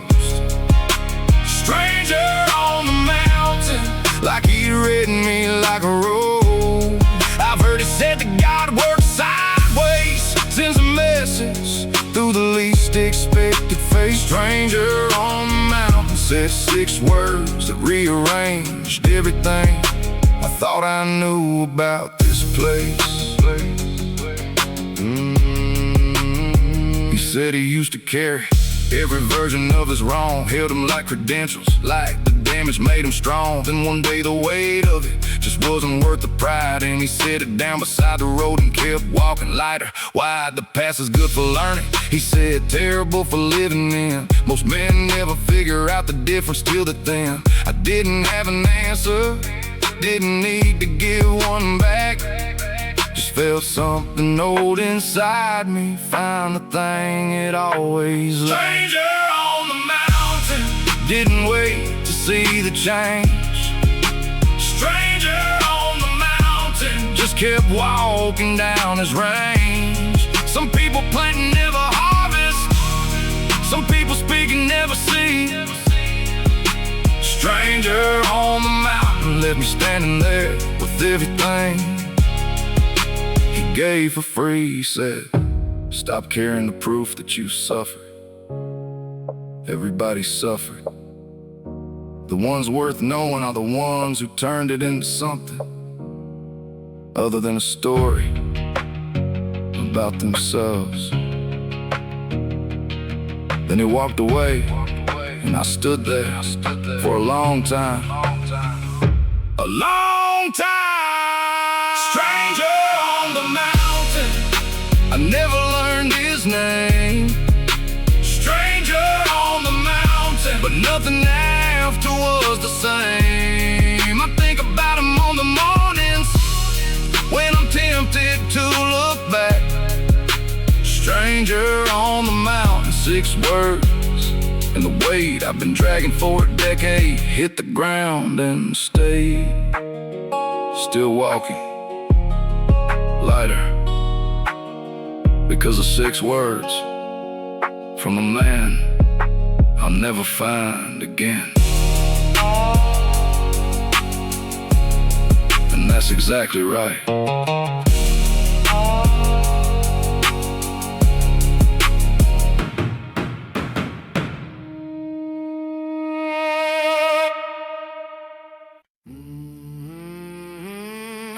Stranger on the mountain, like he'd written me like a road. I've heard it said that God works sideways, sends a message through the least expected face. Stranger on the mountain said 6 words that rearranged everything I thought I knew about this place. He said he used to carry every version of his wrong, held him like credentials, like the damage made him strong. Then one day the weight of it just wasn't worth the pride, and he set it down beside the road and kept walking lighter. Wide, the past is good for learning, he said, terrible for living in. Most men never figure out the difference till the then. I didn't have an answer, didn't need to give one back, just felt something old inside me, found the thing it always lacked. Stranger on the mountain, didn't wait to see the change. Stranger on the mountain, just kept walking down his range. Some people plant and never harvest, some people speak and never see. Stranger on the mountain left me standing there with everything he gave for free. He said, stop carrying the proof that you suffered. Everybody suffered. The ones worth knowing are the ones who turned it into something other than a story about themselves. Then he walked away, and I stood there for a long time. A long time. Stranger on the mountain, I never learned his name. Stranger on the mountain, but nothing after was the same. I think about him on the mornings when I'm tempted to look back. Stranger on the mountain, 6 words, and the weight I've been dragging for a decade hit the ground and stayed. Still walking, lighter, because of 6 words from a man I'll never find again. And that's exactly right.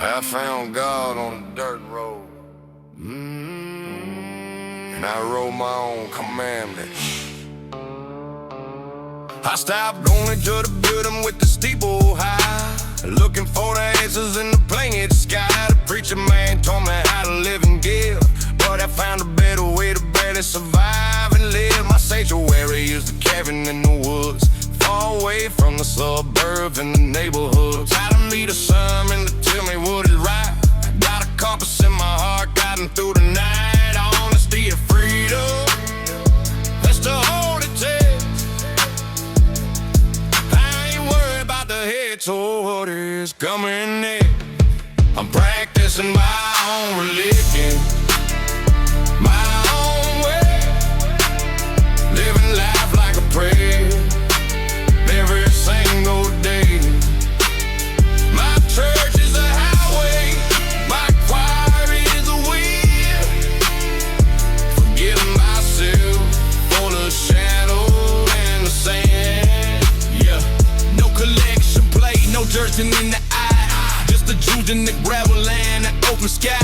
I found God on a dirt road, and I wrote my own commandments. I stopped going to the building with the steeple high, looking for the answers in the plain sky. The preacher man told me how to live and give, but I found a better way to barely survive and live. My sanctuary is the cabin in the woods, far away from the suburbs and the neighborhoods. Telling me the sermon to tell me what is right. Got a compass in my heart, guiding through the night. Honesty and freedom, that's the holy text. I ain't worried about the head, so what is coming next? I'm practicing my own religion, my own way, living life like a prayer every single day. My church is a highway, my choir is a wheel, forgetting myself for the shadow and the sand. Yeah, no collection plate, no jerking in the eye, just the juice in the gravel and the open sky.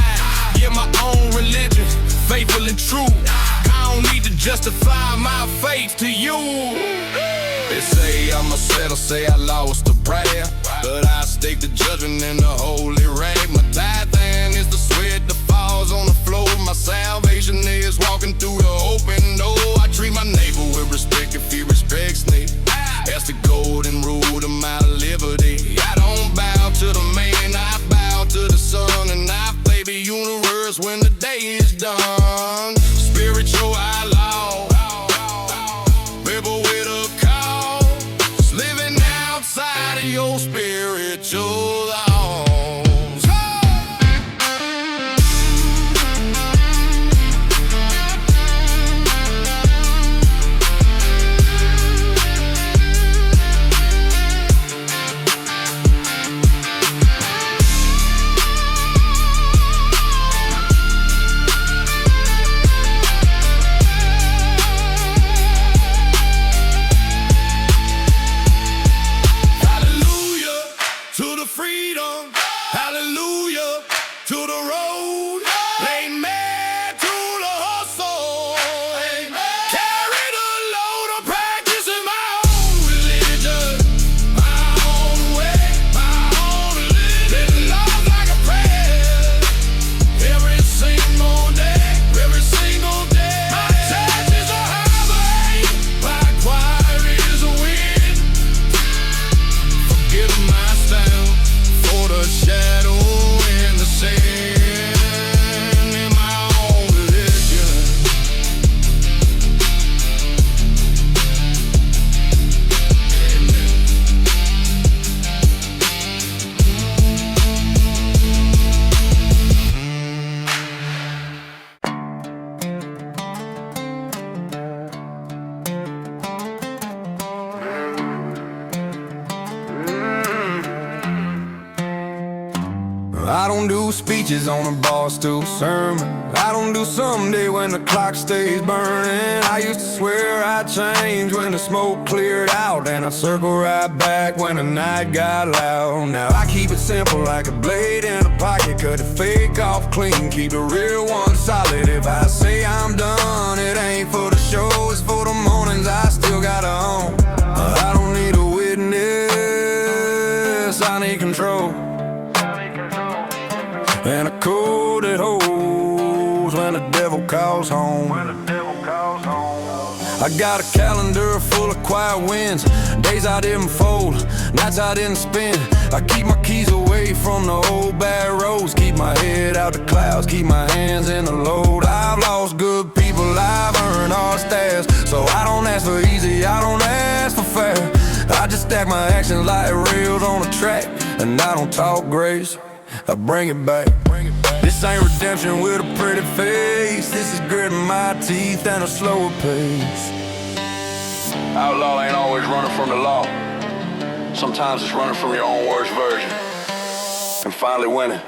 Yeah, my own religion, faithful and true. I don't need to justify my faith to you. They say I'm a settle, say I lost the prayer, but I stake the judgment in the holy rag. My tithing is the sweat that falls on the floor. My salvation is walking through the open door. I treat my neighbor with respect if he respects me. That's the golden rule to my liberty. I don't bow to the man, I bow to the sun, and I play the universe when the day is done. Spiritual outlaw, people with a cause, living outside of your spiritual laws. Freedom, hallelujah, to the road, amen, to the hustle, amen. Carry the load of practicing my own religion, my own way, my own religion. Living life like a prayer, every single day, every single day. My church is a highway, my choir is a wind. Forgive my style for the shadow and the sand in my own religion. I don't do speeches on a bar stool sermon. I don't do someday when the clock stays burning. I used to swear I'd change when the smoke cleared out, and I circle right back when the night got loud. Now I keep it simple like a blade in a pocket, cut the fake off clean, keep the real one solid. If I say I'm done, it ain't for the show, it's for the mornings I still gotta own. I don't need a witness, I need control, and a code that holds when the devil calls home. I got a calendar full of quiet wins, days I didn't fold, nights I didn't spend. I keep my keys away from the old bad roads, keep my head out the clouds, keep my hands in the load. I've lost good people, I've earned hard stairs, so I don't ask for easy, I don't ask for fair. I just stack my actions like rails on a track, and I don't talk grace, I bring it back. This ain't redemption with a pretty face, this is gritting my teeth and a slower pace. Outlaw ain't always running from the law. Sometimes it's running from your own worst version and finally winning.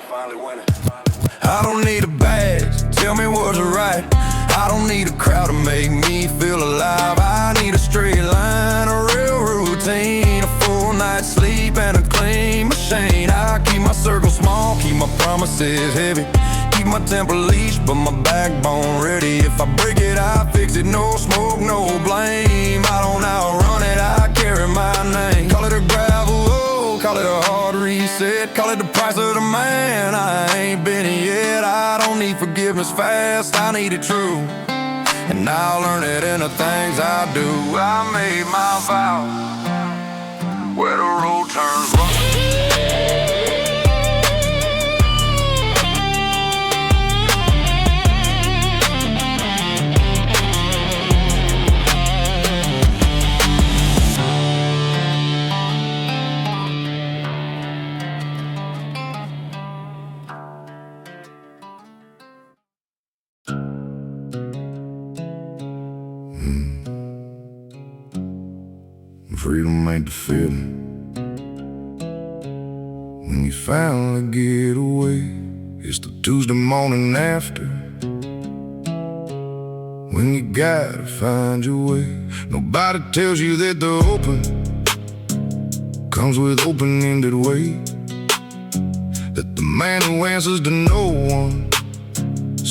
I don't need a badge, tell me what's right. I don't need a crowd to make me feel alive. I need a straight line, a real routine, a full night's sleep and a clean machine. I keep my circle small, keep my promises heavy, keep my temper leashed but my backbone ready. If I break it, I fix it, no smoke, no blame. I don't outrun it, I carry my name. Call it a gravel road, call it a hard reset, call it the price of the man. I ain't been it yet, I don't need forgiveness fast, I need it true, and I'll learn it in the things I do. I made my vow where the road turns rough. Freedom ain't the feeling when you finally get away. It's the Tuesday morning after, when you gotta find your way. Nobody tells you that the open comes with open-ended weight, that the man who answers to no one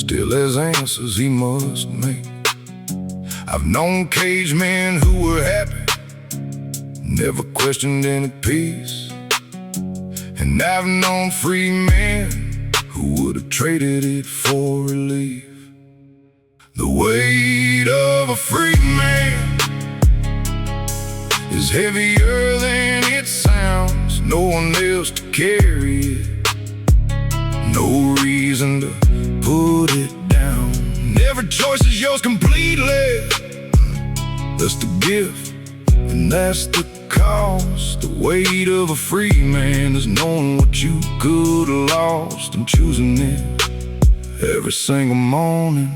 still has answers he must make. I've known cage men who were happy, never questioned any peace. And I've known free men who would have traded it for relief. The weight of a free man is heavier than it sounds. No one else to carry it, no reason to put it down. Every choice is yours completely. That's the gift, and that's the cost. The weight of a free man is knowing what you could have lost and choosing it every single morning.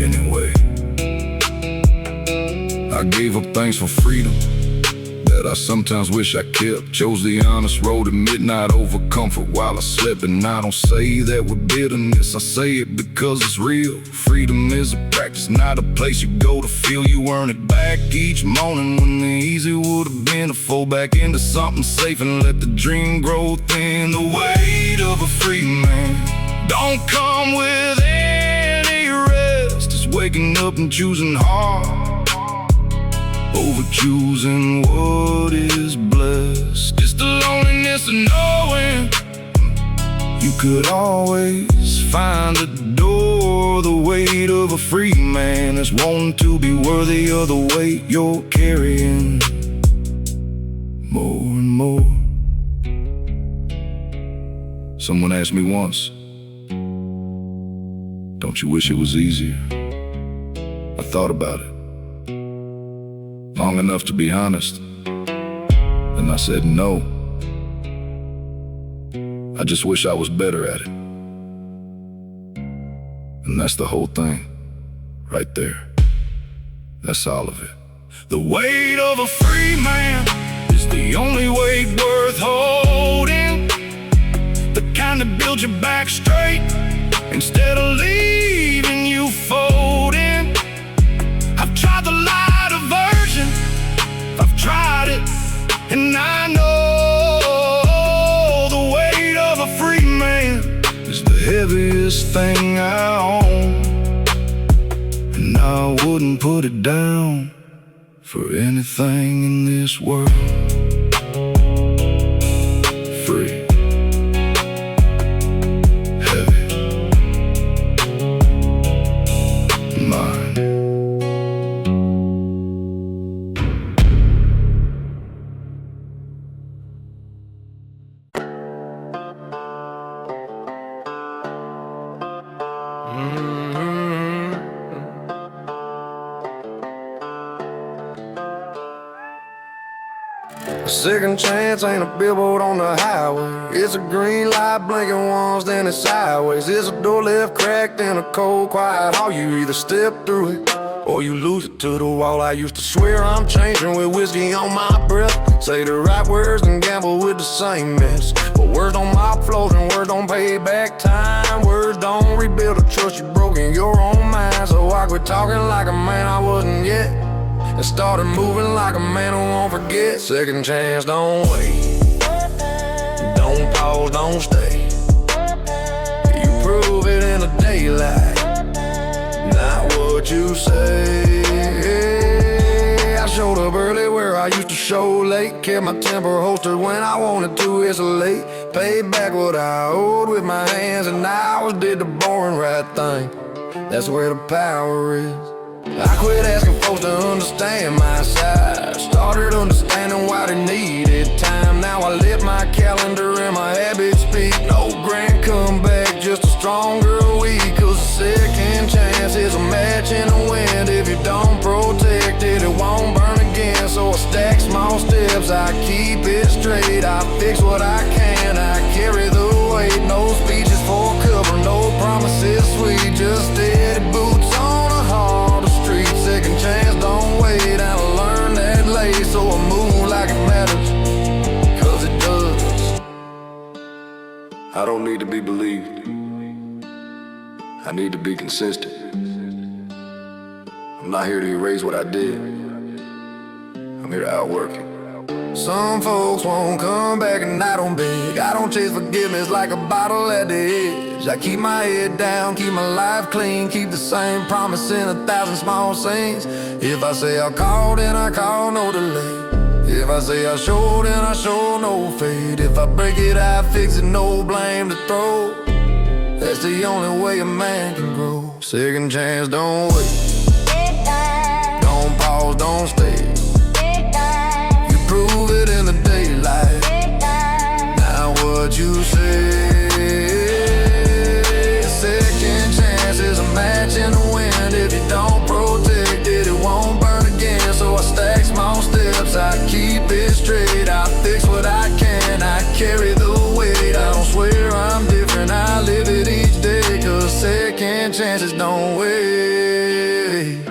Anyway, I gave up things for freedom that I sometimes wish I kept. Chose the honest road at midnight over comfort while I slept. And I don't say that with bitterness, I say it because it's real. Freedom is a practice, not a place you go to feel you earn it back each morning. When the easy would have been to fall back into something safe and let the dream grow thin. The weight of a free man don't come with any rest. It's waking up and choosing hard over choosing what is blessed. Just the loneliness of knowing you could always find a door. The weight of a free man is wanting to be worthy of the weight you're carrying. More and more. Someone asked me once, don't you wish it was easier? I thought about it long enough to be honest, and I said no. I just wish I was better at it. And that's the whole thing, right there. That's all of it. The weight of a free man is the only weight worth holding, the kind that builds your back straight instead of leaving you folding. I've tried the lighter version, I've tried it, and I know the weight of a free man is the heaviest thing I own. And I wouldn't put it down for anything in this world. Free, heavy, mine. A second chance ain't a billboard on the highway. It's a green light blinking once, then it's sideways. It's a door left cracked in a cold, quiet hall. You either step through it or you lose it to the wall. I used to swear I'm changing with whiskey on my breath, say the right words and gamble with the same mess. But words don't mop floors and words don't pay back time. Words don't rebuild a trust you broke in your own mind. So I quit talking like a man I wasn't yet and started moving like a man who won't forget. Second chance, don't wait, don't pause, don't stay. You prove it in the daylight, not what you say. I showed up early where I used to show late, kept my temper holstered when I wanted to isolate. Paid back what I owed with my hands, and I always did the boring right thing. That's where the power is. I quit asking folks to understand my side, started understanding why they needed time. Now I let my calendar and my habits speak. No grand comeback, just a stronger week. Cause a second chance is a match in the wind. If you don't protect it, it won't burn again. So I stack small steps, I keep it straight. I fix what I can, I carry the weight. No speeches for cover, no promises sweet, just steady boots on a harder street. Second chance, don't wait, and I learned that late. So I move like it matters, cause it does. I don't need to be believed, I need to be consistent. I'm not here to erase what I did, I'm here to outwork it. Some folks won't come back and I don't beg. I don't chase forgiveness like a bottle at the edge. I keep my head down, keep my life clean, keep the same promise in 1,000 small things. If I say I'll call, then I call, no delay. If I say I'll show, then I show, no fade. If I break it, I fix it, no blame to throw. That's the only way a man can grow. Second chance, don't wait. Don't pause, don't stay. You prove it in the daylight. Now what you say? Second chance is a match in the wind. If you don't protect it, it won't burn again. So I stack small steps, I keep it straight. I fix what I can, I carry the weight. I don't swear I'm different, I live it each day. Cause second chances don't wait.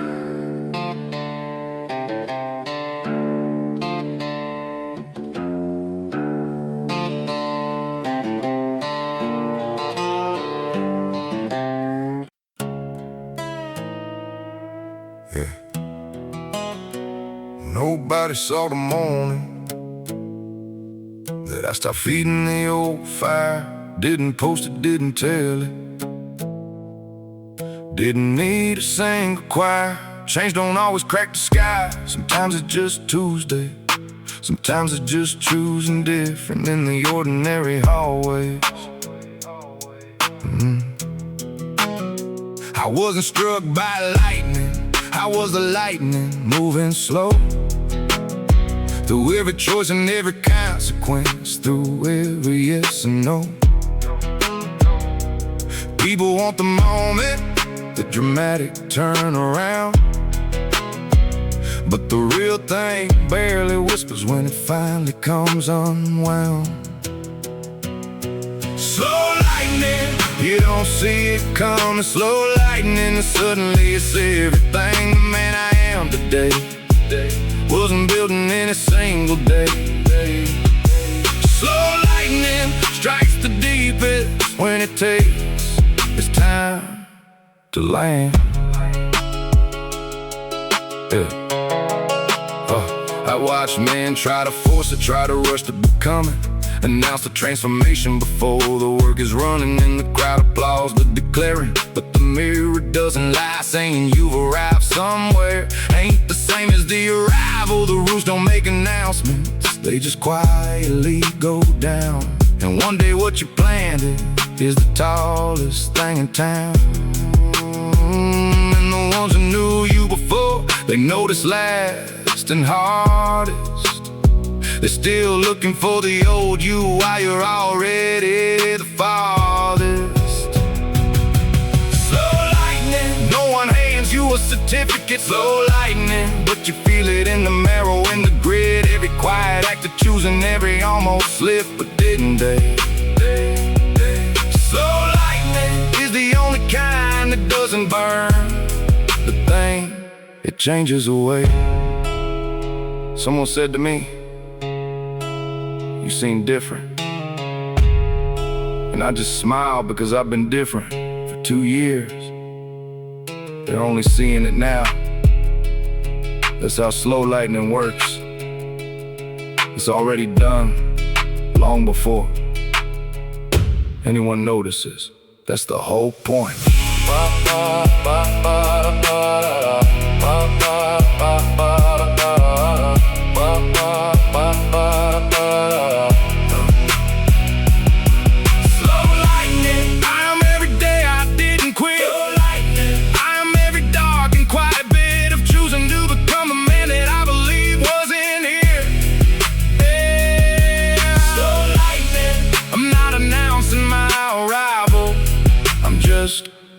Nobody saw the morning that I stopped feeding the old fire. Didn't post it, didn't tell it. Didn't need a single choir. Change don't always crack the sky. Sometimes it's just Tuesday. Sometimes it's just choosing different in the ordinary hallways. I wasn't struck by lightning, I was the lightning moving slow. Through every choice and every consequence, through every yes and no. People want the moment, the dramatic turnaround, but the real thing barely whispers when it finally comes unwound. Slow lightning, you don't see it coming. Slow lightning, and suddenly it's everything the man I am today. Wasn't building in a single day. Slow lightning strikes the deepest when it takes its time to land. I watch men try to force it, try to rush to becoming. Announce the transformation before the work is running, and the crowd applauds the declaring. But the mirror doesn't lie, saying you've arrived somewhere ain't the same as the arrival. The rules don't make announcements, they just quietly go down. And one day what you planted is the tallest thing in town. And the ones who knew you before, they notice last and hardest. They're still looking for the old you while you're already the farthest. Slow lightning, no one hands you a certificate. Slow lightning, but you feel it in the marrow, in the grit. Every quiet act of choosing, every almost slip, but didn't they? Slow lightning is the only kind that doesn't burn. The thing, it changes away. Someone said to me, you seem different. And I just smiled because I've been different for 2 years. They're only seeing it now. That's how slow lightning works. It's already done long before anyone notices. That's the whole point.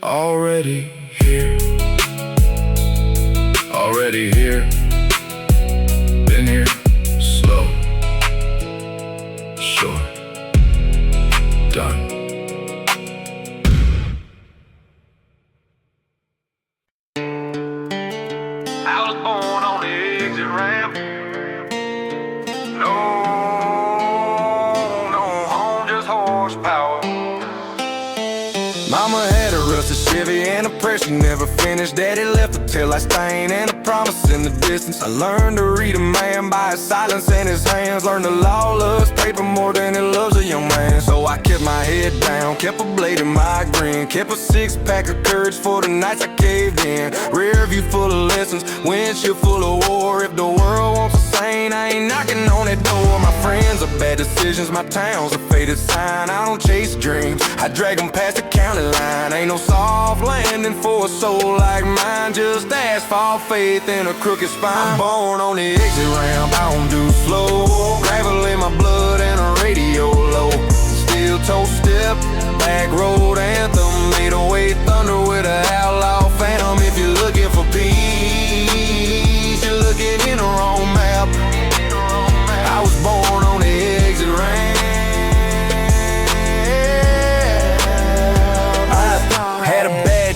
Already here, already here, been here, slow, short, done. I was born on the exit ramp. No home, just horsepower. Mama had a rusted Chevy and a prayer she never finished. Daddy left a taillight stain and a promise in the distance. I learned to read a man by his silence and his hands. Learned the law loves paper more than it loves a young man. So I kept my head down, kept a blade in my grin, kept a six-pack of courage for the nights I caved in. Rear view full of lessons, windshield full of war. If the world wants a saint, I ain't knocking on that door. My friends are bad decisions, my town's a faded sign. I don't chase dreams, I drag them past the county line. Ain't no soft landing for a soul like mine, just asphalt faith in a crooked spine. I'm born on the exit ramp, I don't do slow. Gravel in my blood and a radio low. Steel toe step, back road anthem. 808 thunder with a outlaw phantom. If you're looking for peace, you're looking in the wrong map. I was born on the exit ramp.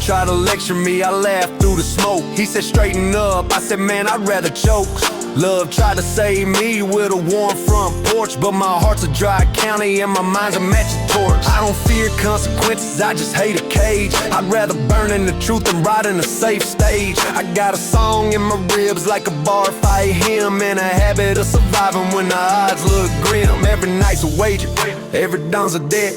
Tried to lecture me, I laughed through the smoke. He said straighten up, I said man I'd rather choke. Love tried to save me with a warm front porch, but my heart's a dry county and my mind's a matching torch. I don't fear consequences, I just hate a cage. I'd rather burn in the truth than ride in a safe stage. I got a song in my ribs like a bar fight hymn, and a habit of surviving when the odds look grim. Every night's a wager, every dawn's a debt.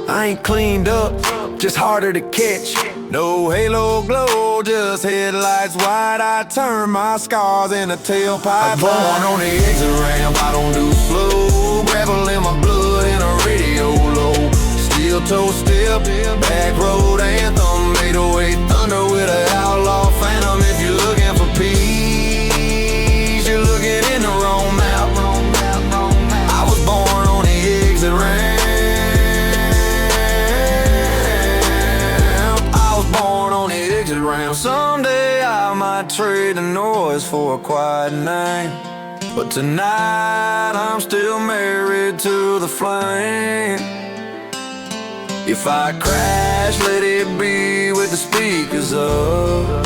I ain't cleaned up, just harder to catch. No halo glow, just headlights wide. I turn my scars in a tailpipe. I'm born on the exit ramp, I don't do slow. Gravel in my blood and a radio low. Steel toe step, back road anthem. 808 thunder with an outlaw phantom. If you're looking for peace, you're looking in the wrong map. I was born on the exit ramp. Someday I might trade the noise for a quiet night, but tonight I'm still married to the flame. If I crash, let it be with the speakers up,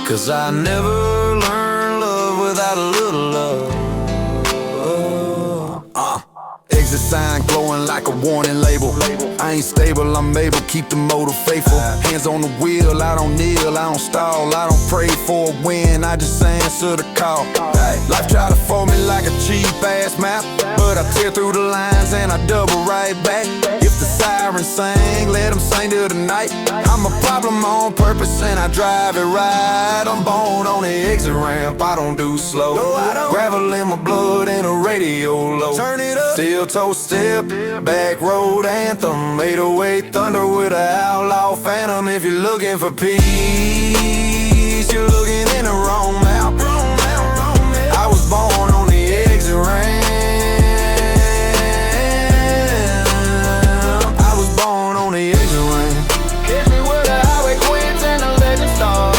'cause I never learned love without a little love. Exit sign glowing like a warning label. I ain't stable, I'm able, keep the motor faithful. Hands on the wheel, I don't kneel, I don't stall. I don't pray for a win, I just answer the call. Life try to fold me like a cheap ass map, but I tear through the lines and I double right back. If the sirens sing, let them sing till the night. I'm a problem on purpose and I drive it right. I'm born on the exit ramp, I don't do slow. Gravel in my blood and a radio low. Turn it up. Steel toe step, back road anthem. 808 thunder with an outlaw phantom. If you're looking for peace, you're looking in the wrong map. I was born on the exit ramp. I was born on the exit ramp. Hit me where the highway quits and the legend starts.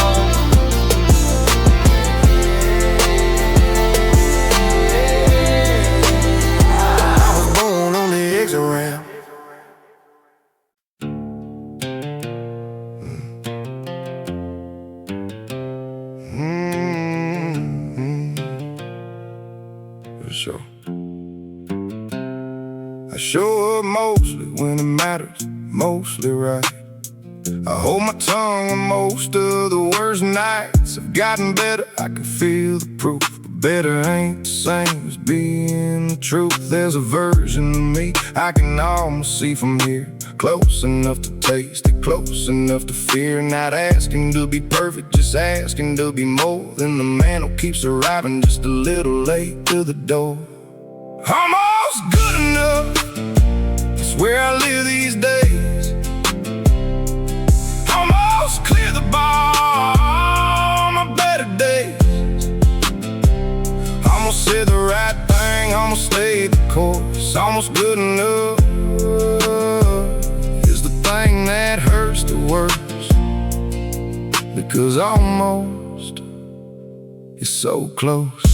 Sure. I show up mostly when it matters, mostly right. I hold my tongue when most of the worst nights have gotten better. I can feel the proof, but better ain't the same as being the truth. There's a version of me I can almost see from here, close enough to taste it, close enough to fear. Not asking to be perfect, just asking to be more than the man who keeps arriving just a little late to the door. Almost good enough, that's where I live these days. Almost clear the bar on my better days. Almost said the right thing, almost stayed the course. Almost good enough is the thing that hurts the worst, because almost is so close.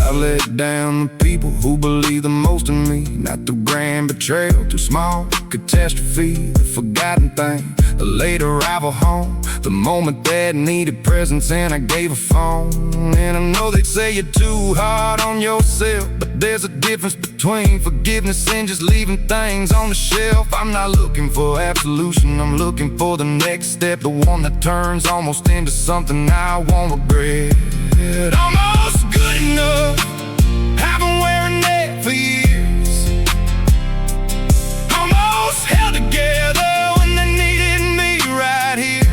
I've let down the people who believe the most in me. Not through grand betrayal, too small catastrophe. The forgotten thing, the late arrival home, the moment that needed presence and I gave a phone. And I know they'd say you're too hard on yourself, but There's a difference between forgiveness and just leaving things on the shelf. I'm not looking for absolution, I'm looking for the next step, the one that turns almost into something I won't regret. Almost good enough, I've been wearing that for years. Almost held together when they needed me right here.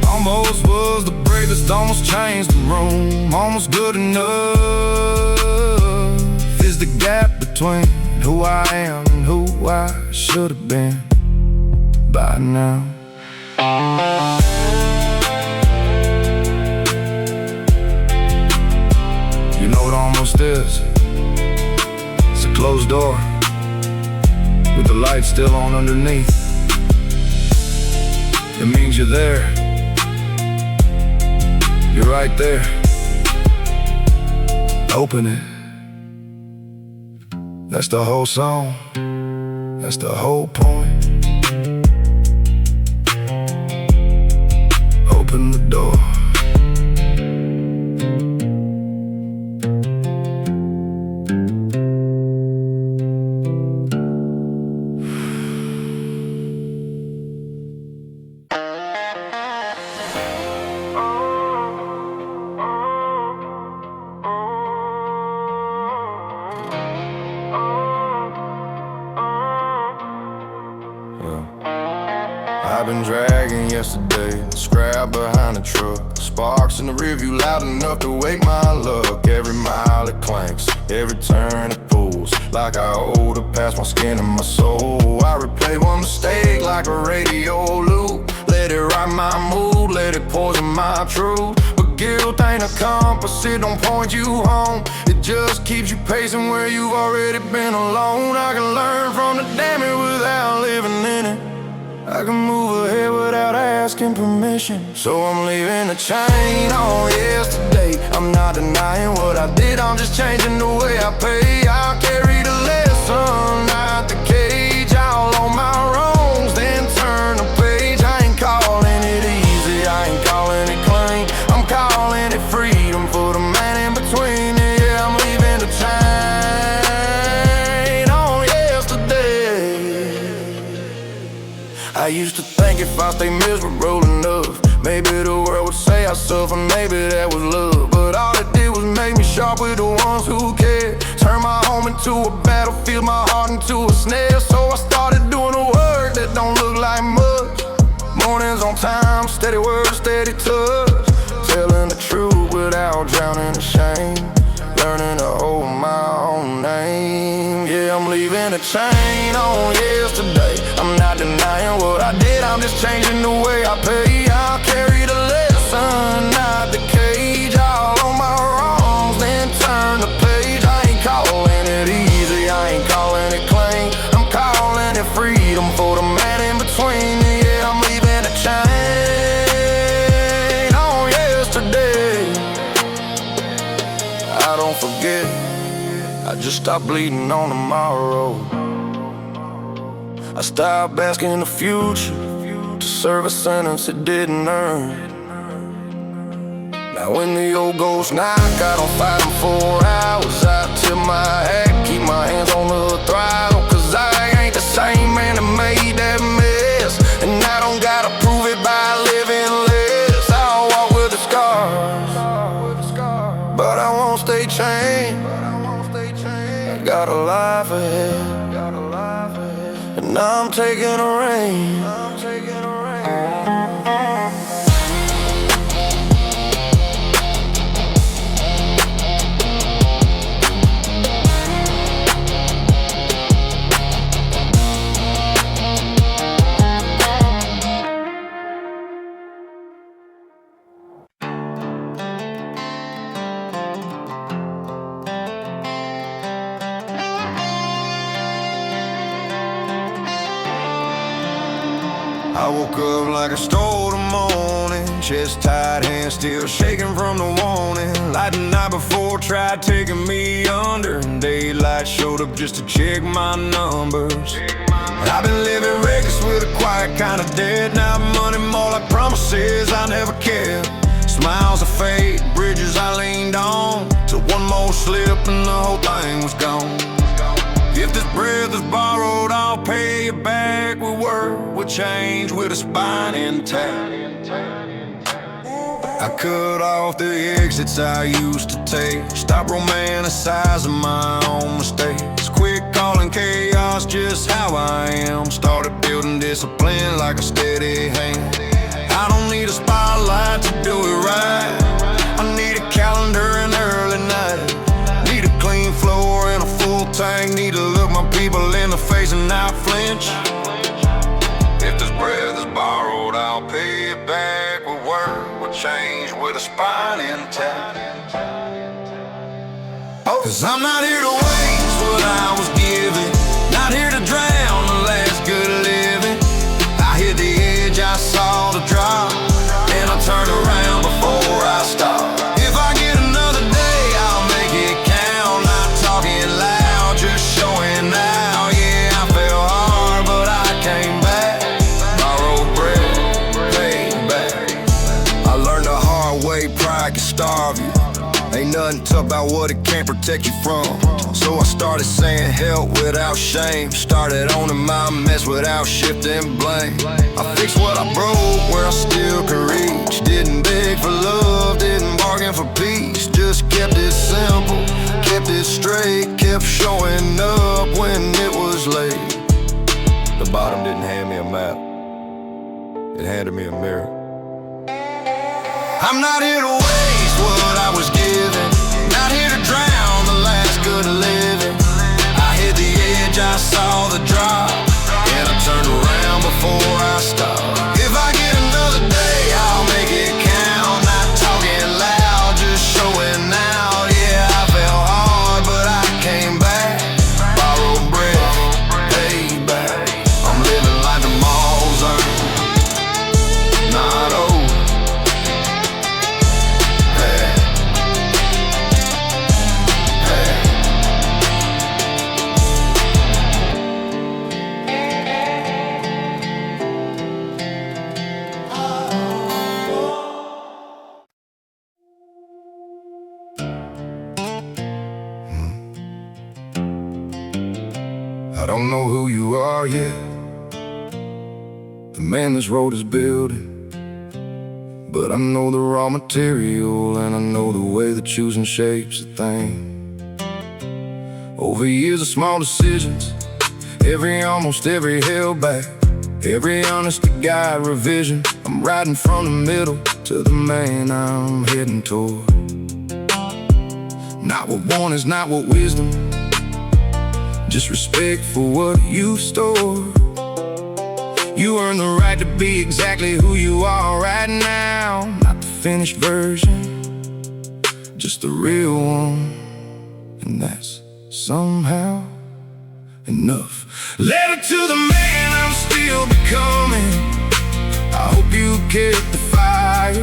Almost was the bravest, almost changed the room. Almost good enough is the gap between who I am and who I should have been by now. You know what almost is? It's a closed door with the light still on underneath. It means you're there. You're right there. Open it. That's the whole song. That's the whole point. Open the door. I've been dragging yesterday, scrap behind the truck. Sparks in the rearview loud enough to wake my luck. Every mile it clanks, every turn it pulls, like I owe to pass my skin and my soul. I replay one mistake like a radio loop. Let it write my mood, let it poison my truth. But guilt ain't a compass, it don't point you home. It just keeps you pacing where you've already been alone. I can learn from the damage without living in it. I can move ahead without asking permission. So I'm leaving a chain on yesterday. I'm not denying what I did, I'm just changing the way I pay. I'll carry the lesson, not the cage. I'll own my wrongs, then turn the page. I ain't calling it easy, I ain't calling it clean. I'm calling it freedom for the man in between. Yeah, I'm leaving a chain on yesterday. I used to think if I stay miserable enough, maybe the world would say I suffer, maybe that was love. But all it did was make me sharp with the ones who cared. Turn my home into a battlefield, my heart into a snare. So I started doing the work that don't look like much. Mornings on time, steady word, steady touch. Telling the truth without drowning in shame. Learning to hold my own name. Yeah, I'm leaving a chain on yesterday. I'm not denying what I did, I'm just changing the way I pay. I'll carry the lesson, not the cage. I'll own my wrongs, then turn the page. I ain't calling it easy, I ain't calling it clean. I'm calling it freedom for the man in between. Yeah, I'm leaving a chain on yesterday. I don't forget, I just stopped bleeding on tomorrow. I stopped asking the future to serve a sentence it didn't earn. Now when the old ghosts knock, I don't fight them for hours. I tip my hat, keep my hands on the throttle. Cause I ain't the same man that made that mess. And I don't gotta prove it by living less. I'll walk with the scars, but I won't stay chained. I got a life ahead, and I'm taking a reign. I woke up like I stole the morning, chest tight, hands still shaking from the warning. Like the night before tried taking me under, and daylight showed up just to check my numbers. I've been living reckless with a quiet kind of debt. Now money more like promises I never kept. Smiles are fake, bridges I leaned on, till one more slip and the whole thing was gone. If this breath is borrowed, I'll pay you back with word, with change, with a spine intact. I cut off the exits I used to take, stop romanticizing my own mistakes. Quit calling chaos just how I am, started building discipline like a steady hand. I don't need a spotlight to do it right, I need a calendar and early night. Need a clean floor and a full tank, need to look my people in the face and not flinch. If this breath is borrowed, I'll pay it back with word, with change, with a spine intact. Cause I'm not here to waste what I was given, not here to drown the last good living. I hit the edge, I saw the drop, and I turned around before I stopped. If I get another day, I'll make it count, not talking loud, just showing out. Yeah, I fell hard, but I came back. Borrowed breath, paid back. I learned the hard way, pride can starve you. Ain't nothing tough about what it can't protect you from. So I started saying help without shame, started owning my mess without shifting blame. I fixed what I broke where I still can reach, didn't beg for love, didn't bargain for peace, just kept it simple, kept it straight, kept showing up when it was late. The bottom didn't hand me a map, it handed me a mirror. I'm not here to waste what I was given, not here to drown the last good living. I hit the edge, I saw the drop, and I turned around before I stopped. If I get another day, I'll make it count, not talking loud, just showing out. Yeah, I fell hard, but I came back. Borrowed breath, paid back. I'm living like the malls are not over. I don't know who you are yet, the man this road is building, but I know the raw material, and I know the way that choosing shapes a thing. Over years of small decisions, almost every held back, every honest to God revision, I'm riding from the middle to the man I'm heading toward. Not what one is, not what wisdom, just respect for what you've stored. You earn the right to be exactly who you are right now, not the finished version, just the real one, and that's somehow enough. Letter to the man I'm still becoming, I hope you kept the fire.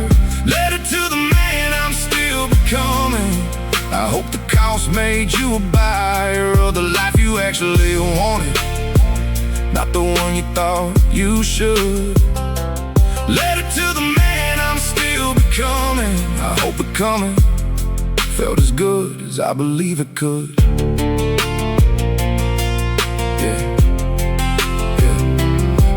Letter to the man I'm still becoming, I hope the cost made you a buyer of the life you actually wanted, not the one you thought you should. Letter to the man I'm still becoming, I hope becoming felt as good as I believe it could.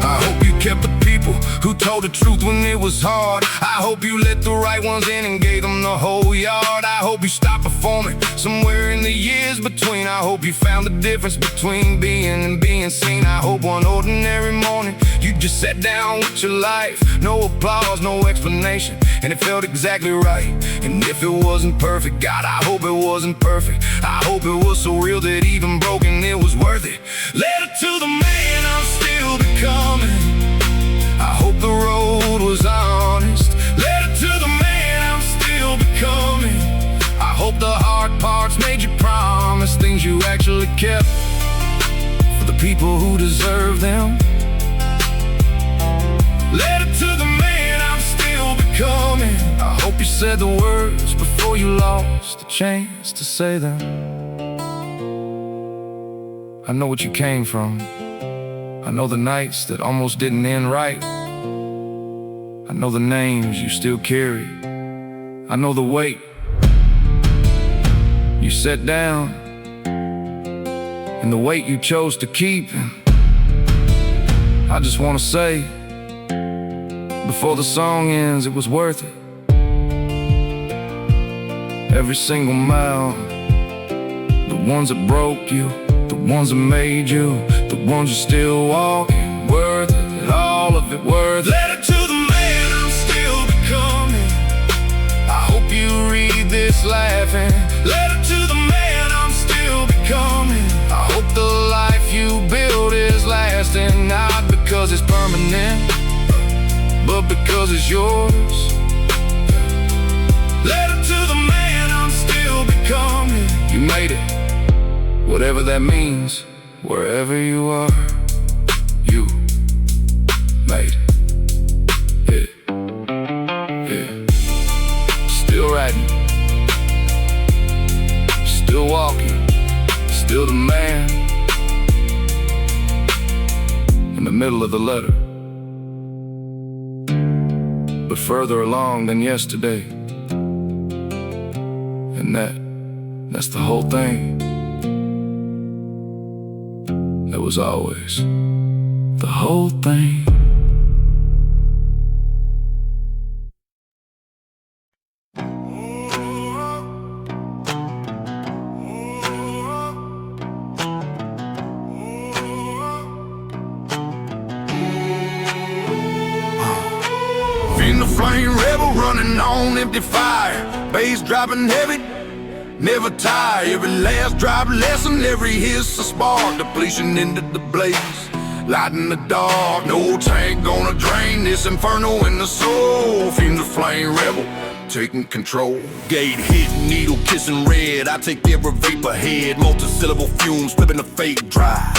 I hope you kept the people who told the truth when it was hard. I hope you let the right ones in and gave them the whole yard. I hope you stopped performing somewhere in the years between. I hope you found the difference between being and being seen. I hope one ordinary morning you just sat down with your life, no applause, no explanation, and it felt exactly right. And if it wasn't perfect, God, I hope it wasn't perfect. I hope it was so real that even broken it was worth it. Letter to the man I'm still becoming, I hope the road was honest. Letter to the man I'm still becoming, I hope the hard parts made you promise things you actually kept for the people who deserve them. Letter to the man I'm still becoming, I hope you said the words before you lost the chance to say them. I know what you came from, I know the nights that almost didn't end right, I know the names you still carry, I know the weight you set down and the weight you chose to keep. I just wanna say, before the song ends, it was worth it. Every single mile, the ones that broke you, the ones that made you, the ones you're still walking, worth it, all of it worth it. Letter to the man I'm still becoming, I hope you read this laughing. Letter to the man I'm still becoming, I hope the life you build is lasting, not because it's permanent, but because it's yours. Letter to the man I'm still becoming, you made it, whatever that means, wherever you are, you made it. Yeah. Still riding, still walking, still the man. In the middle of the letter, but further along than yesterday. And that's the whole thing. That was always the whole thing. Feeding the flame rebel, running on empty fire. Bass dropping heavy, never tire. Every last drop lesson, every hiss a spark. Depletion into the blaze, light in the dark. No tank gonna drain this inferno in the soul. Feeding the flame rebel, taking control. Gate hit, needle kissing red. I take every vapor head. Multi-syllable fumes, flipping the fake dry.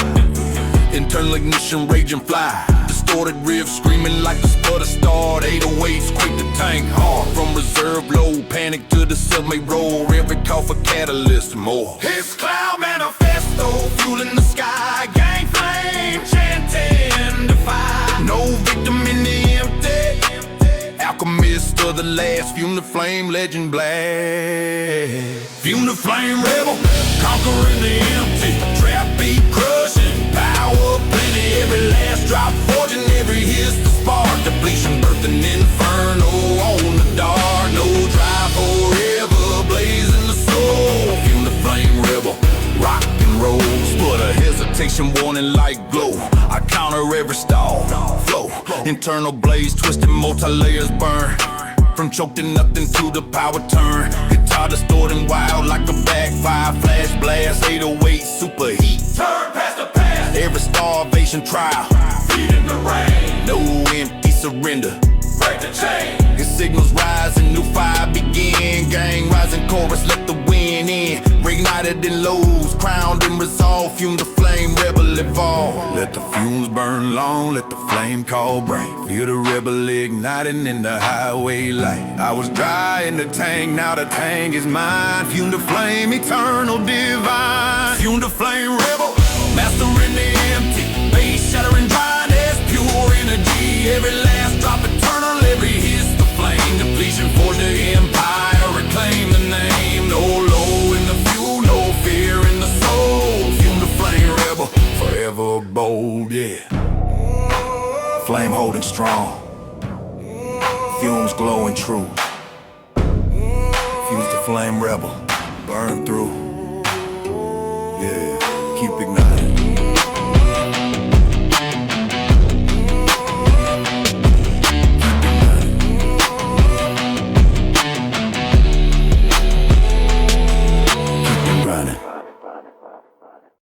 Internal ignition, raging fly. Distorted riff, screaming like the sputter start. 808s, quick to tank hard. From reserve low, panic to the cellmate roll. Every call for catalyst, more. His cloud manifesto, fueling the sky. Gang flame, chanting, defy. No victim in the empty. Alchemist of the last. Fume the flame, legend blast. Fume the flame rebel, conquering the empty. Trap beat crushing, power plenty. Every last drop forging, every hiss the spark. Depletion birthing inferno on the dark. No drive forever, blazing the soul. Fume the flame rebel, rock and roll. Split a hesitation warning light glow. I counter every stall, flow. Internal blaze, twisting multi-layers burn. From choked to nothing to the power turn. Guitar distorting wild like a backfire. Flash blast, 808 superheat. Turn past the past. Every starvation trial. Feeding the rain. No empty surrender. Break the chain. His signals rising, new fire begin. Gang rising chorus, let the wind in. Reignited in lows, crowned in resolve. Fume the flame, rebel evolve. Let the fumes burn long, let the flame call bright. Feel the rebel igniting in the highway light. I was dry in the tank, now the tank is mine. Fume the flame, eternal divine. Fume the flame rebel, mastering the empty. Bass shattering dryness, pure energy. Every last drop eternal, every hiss the flame. Depletion for the empire, reclaim the name. No low in the fuel, no fear in the soul. Fume the flame rebel, forever bold, yeah. Flame holding strong, fumes glowing true. Fuse the flame rebel, burn through, yeah, keep igniting.